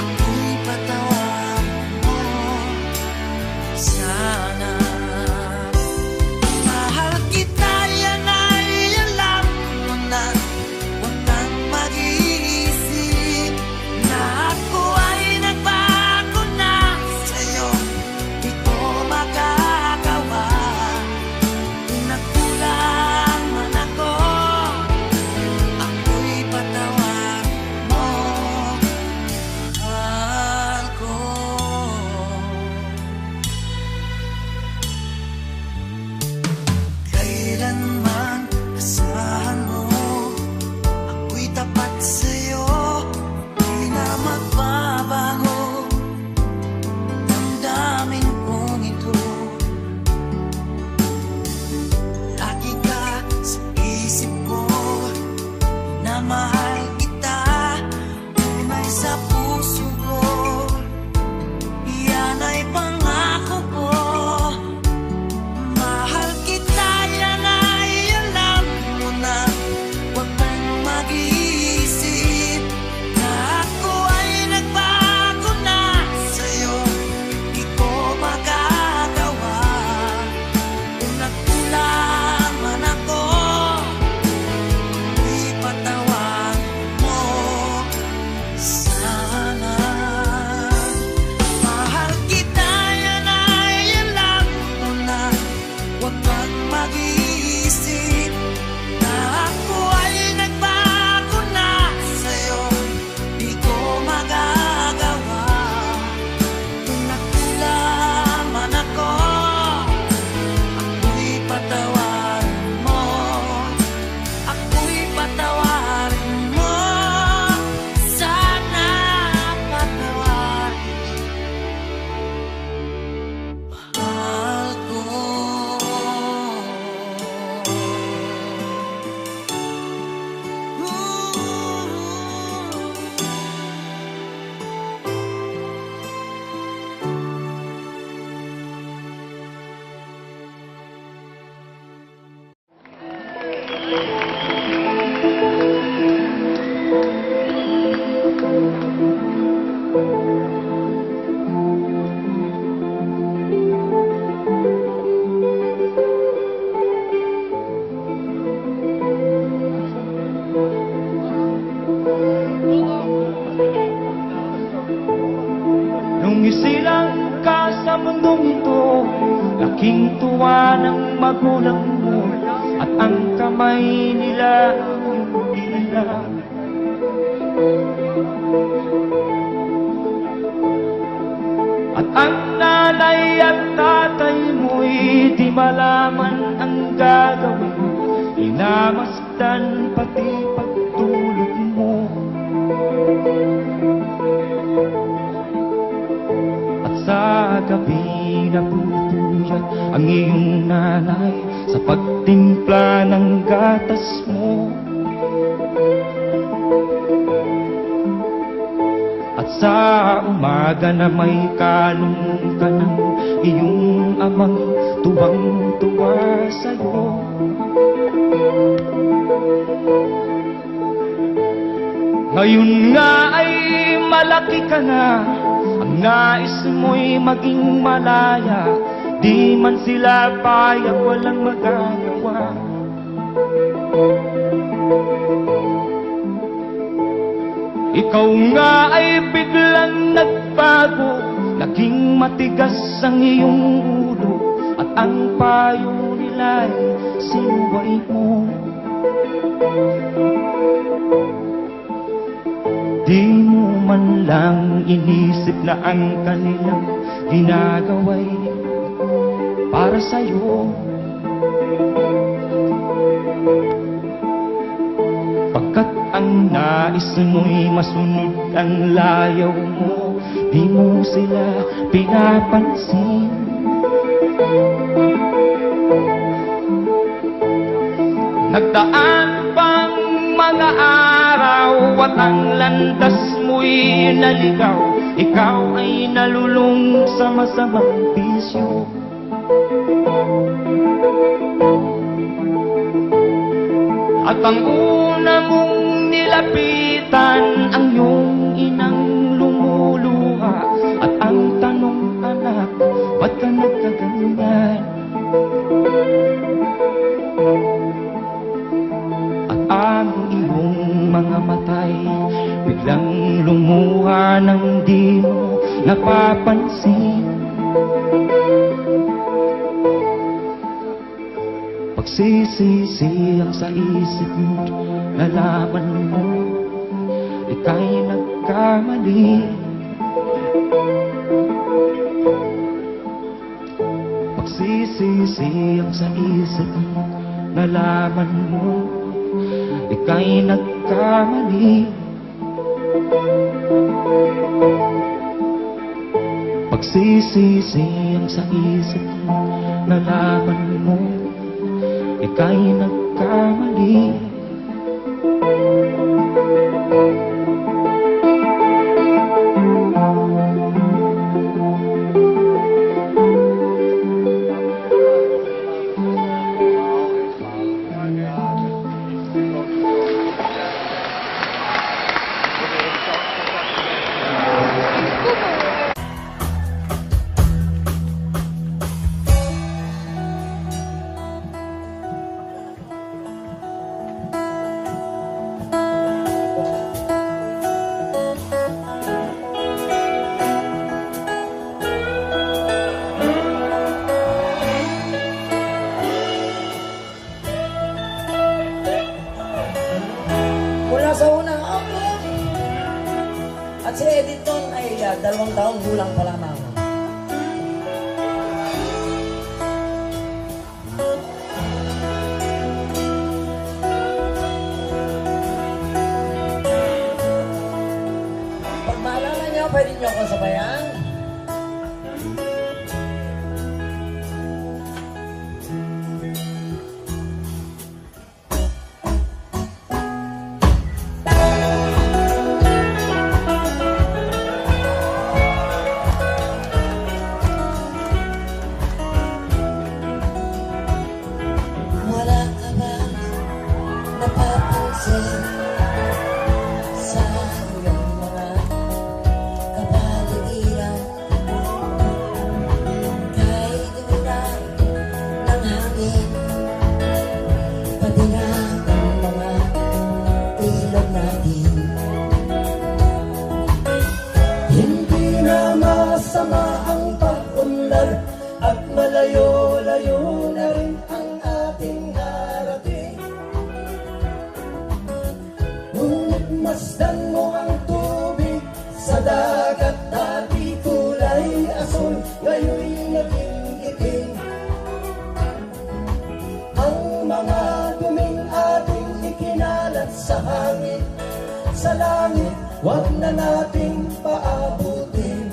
ako'y patawarin mo sana. Mahal kita, yan ay alam mo na. Huwag kang mag-iisip na ako ay nagbago na sa'yo. Di ko magagawa. Kung nagkulang man ako, ako'y patawarin mo, mahal ko. Kailanman asahan mo, ako'y tapat sa'yo, di na magbabago. Damdamin kong ito, lagi ka sa isip ko. Minamahal kita, tunay sa puso ko. Yan ay pangako ko. Mahal kita, yan ay alam mo na. Huwag kang mag-iisip na ako ay nagbago na sa'yo. Di ko magagawa. Kung nagkulang man ako, ipatawarin mo sana. Mahal kita, yan ay alam mo na. Huwag kang mag-iisip na ako ay nagbago na sa'yo. Di ko magagawa. Kung nagkulang man ako, ako'y patawarin mo. Ako'y patawarin mo sana. Patawarin, mahal ko. Nung isilang ka sa mundong ito, laking tuwa ng magulang mo, at ang kamay nila yung nila. At ang nanay at tatay mo'y di malaman ang gagawin, inamasdan pati pagtulog mo. gabi napupuyat ang iyong nanay sa pagtimpla ng gatas mo. At sa umaga na may kalong ka ng iyong amang tuwang-tuwa sa'yo. Ngayon nga ay malaki ka na, ang nais mo'y maging malaya, di man sila payag, walang magagawa. Ikaw nga ay biglang nagbago, naging matigas ang iyong ulo, at ang payo nila'y sinuway mo. Di mo man lang inisip na ang kanilang ginagawa'y para sa'yo. Pagkat ang nais mo'y masunod ang layaw mo, di mo sila pinapansin. Nagdaan pang mga araw at ang landas mo'y naligaw, ikaw ay nalulung sa masamang bisyo. At ang una mong nilapitan ang iyong inang lumuluha, at ang tanong, anak, ba't ka nagkaganyan? At ang iyong mga matay biglang lumuha nang di mo napapansin. Pagsisisi ang sa isip mo, nalaman mo ika'y nagkamali. Pagsisisi ang sa isip mo, nalaman mo ika'y nagkamali. Pagsisisi ang sa isip mo, nalaman mo ika'y nagkamali. Mula sa unang apo at si Editon ay 2 taong gulang pa lamang. Pag maalala niyo, pwede niyo ako sabayan. Wala ka ba napapansin sa iyong mga kapaligiran? Kahit umulan ng hangin, pati na ang mga ilog natin. Hindi na masama ang pag-unlad at malayo-layo na rin ang ating harating. Ngunit masdan mo ang tubig sa dagat, dati kulay asul, ngayon'y naging itim. Ang mga duming ating ikinalat sa hangin, sa langit, wag na nating paabutin.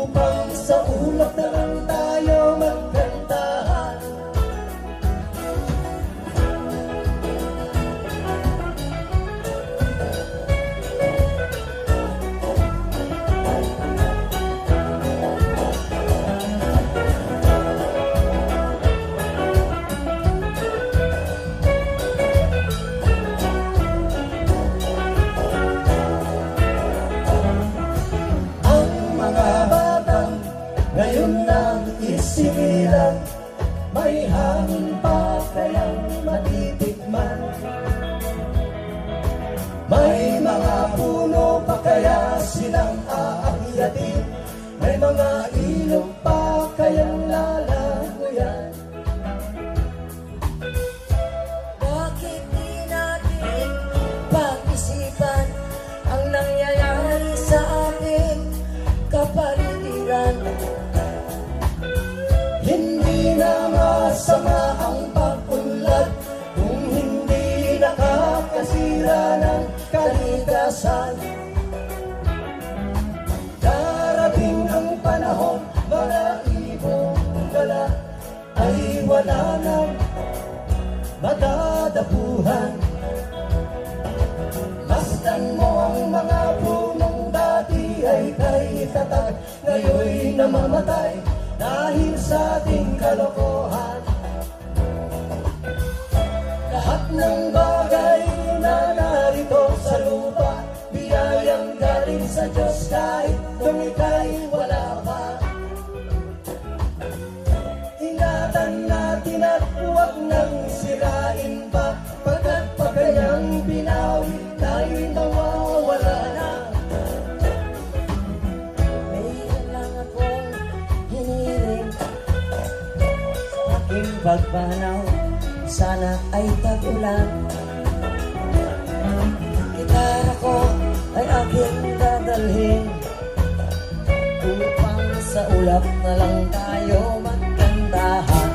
upang sa ulap na lang tayo magkantahan. Ngayon nang isinilang, may hangin pa kayang matitikman. May mga puno pa kaya silang aakyatin, may mga ilog pa kayang lalaguyan. Bakit di natin pag-isipan ang nangyayari sa ating kapaligiran? Hindi na masama ang pag-unlad kung hindi nakakasira ng kalikasan. Darating ang panahon, mga ibong gala ay wala nang madadapuhan. Masdan mo ang mga punong dati ay kay tatag, ngayon'y namamatay dahil sa ating kalokohan. Lahat ng bagay na narito sa lupa, biyayang galing sa Diyos kahit nung ika'y wala pa. Ingatan natin at huwag nang sirain pa, pagkat pa kanyang binawi tayo'y mawawala na. Mayroon lang akong hinihiling sa aking pagpanaw, sana ay tag-ulan. Gitara ko ay aking dadalhin upang sa ulap na lang tayo magkantahan.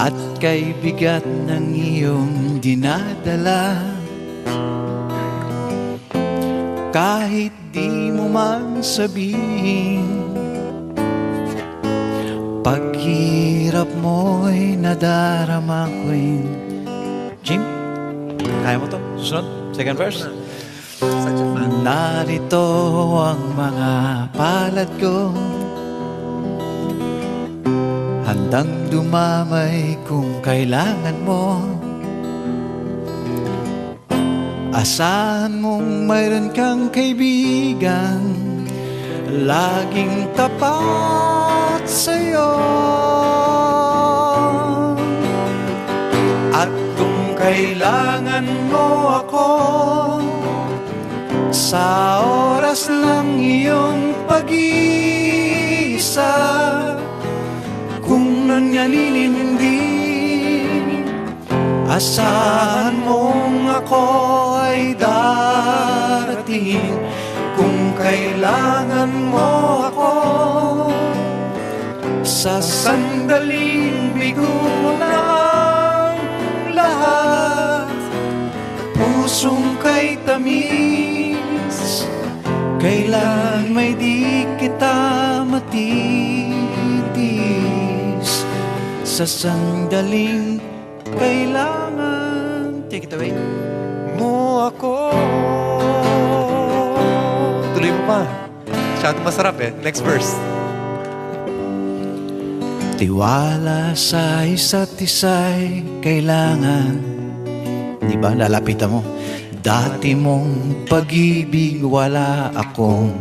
At kay bigat ng iyong dinadala, kahit di mo man sabihin, paghirap mo'y nadarama ko'y. Jim, kaya mo to? Susunod? Second verse? Narito ang mga palad ko, handang dumamay kung kailangan mo. Asahan mong mayroon kang kaibigan, laging tapat sa'yo. At kung kailangan mo ako, sa oras ng iyong pag-iisa, kung nanyaninindi, asahan mong ako ay darating. Kung kailangan mo ako, sa sandaling bigo ng lahat, pusong kay tamis, kailan may di kita matitis. Sa sandaling kailangan, take it away, mo ako. Tuloy mo pa. Masyadong masarap eh. Next verse. Tiwala sa isa't isa'y kailangan. Di ba, lalapitan mo? Dati mong pag-ibig wala akong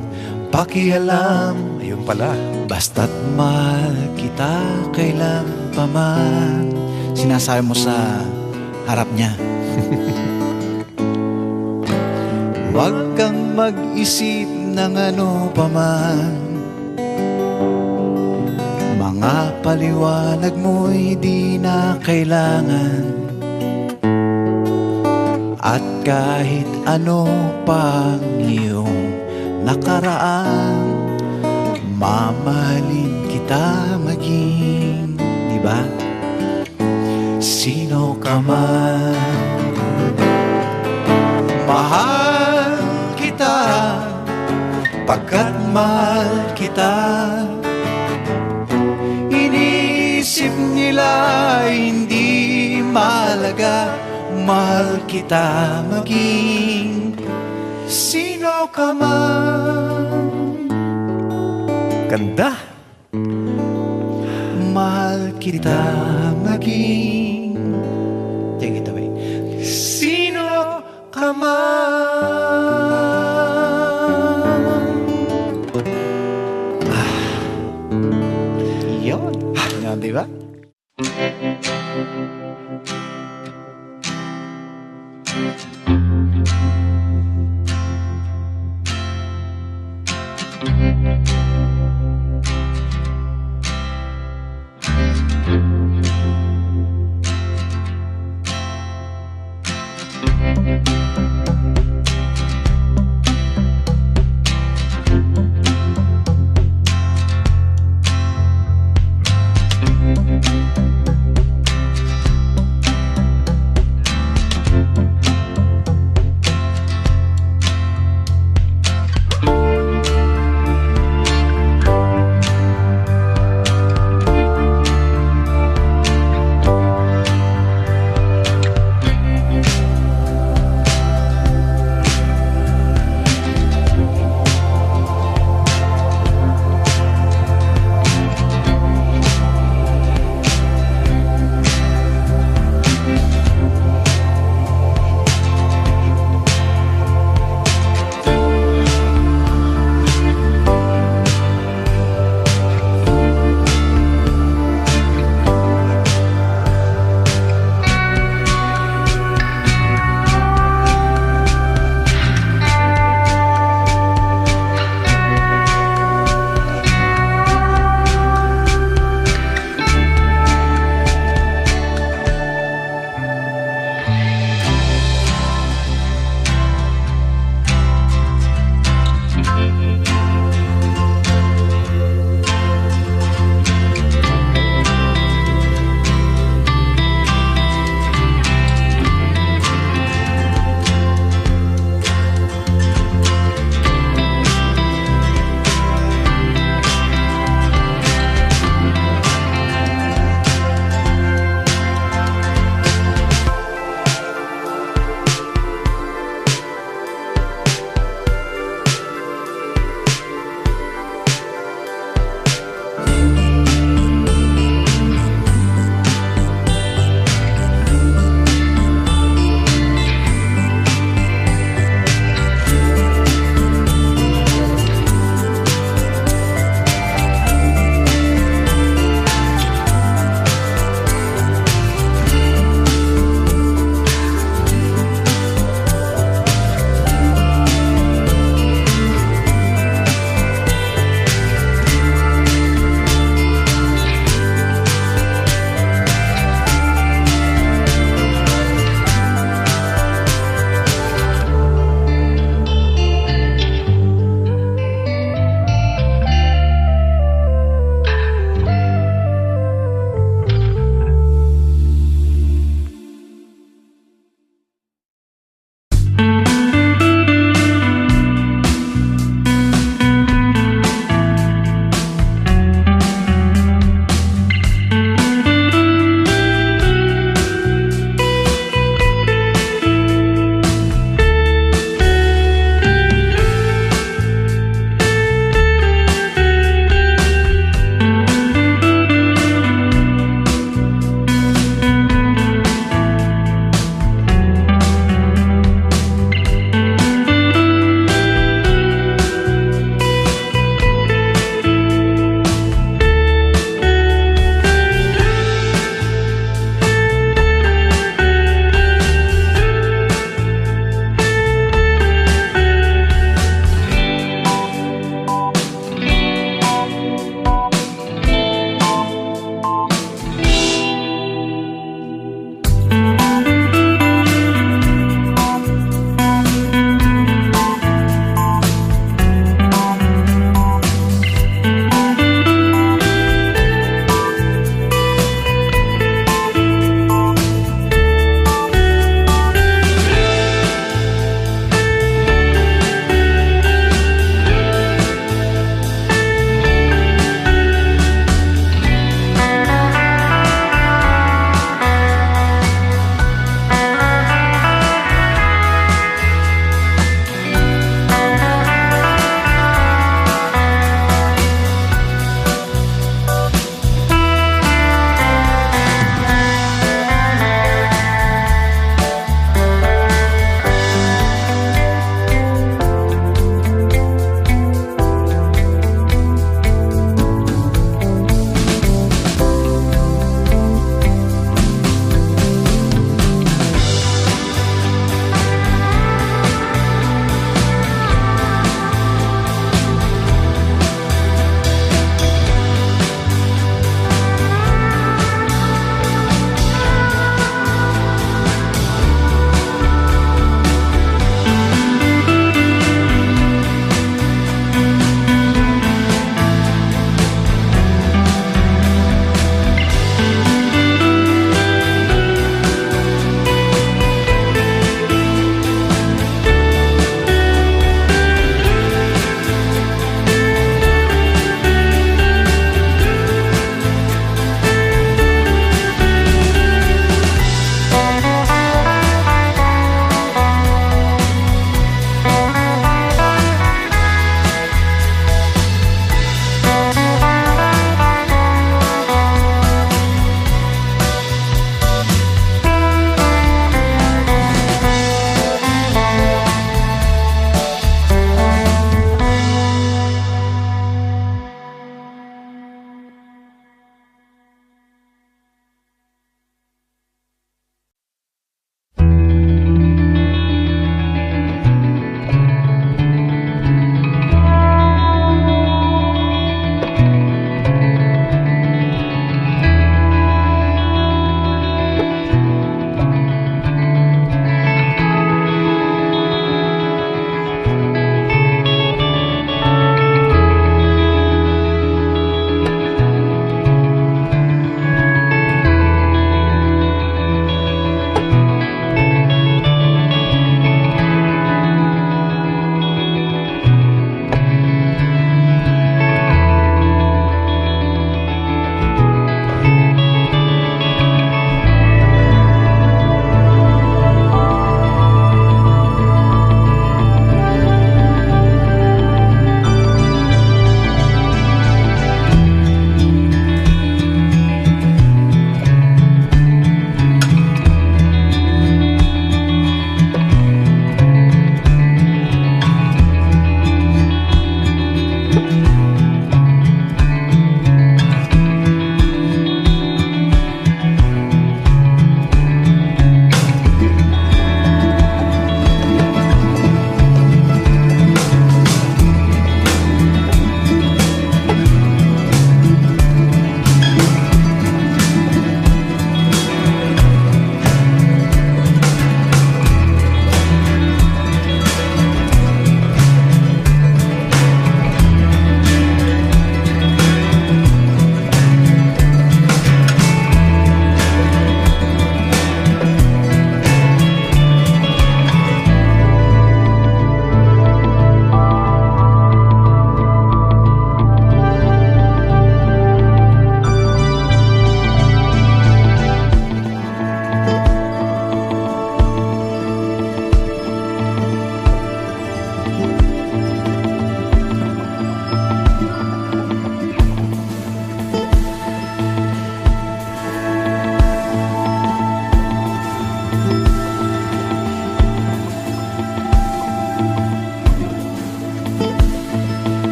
pakialam. Ayun pala. Basta't mahal kita kailan pa man. Sinasabi mo sa harap niya. Huwag kang mag-isip ng ano pa man. Mga paliwanag mo'y di na kailangan. At kahit ano pang iyong nakaraan, mamahalin kita maging, di ba? Sino ka man. Pagkat mahal kita, iniisip nila hindi mahalaga. Mahal kita maging sino ka man. Ganda. Mahal kita maging, take it away, sino ka man. Yun. Yan, di ba?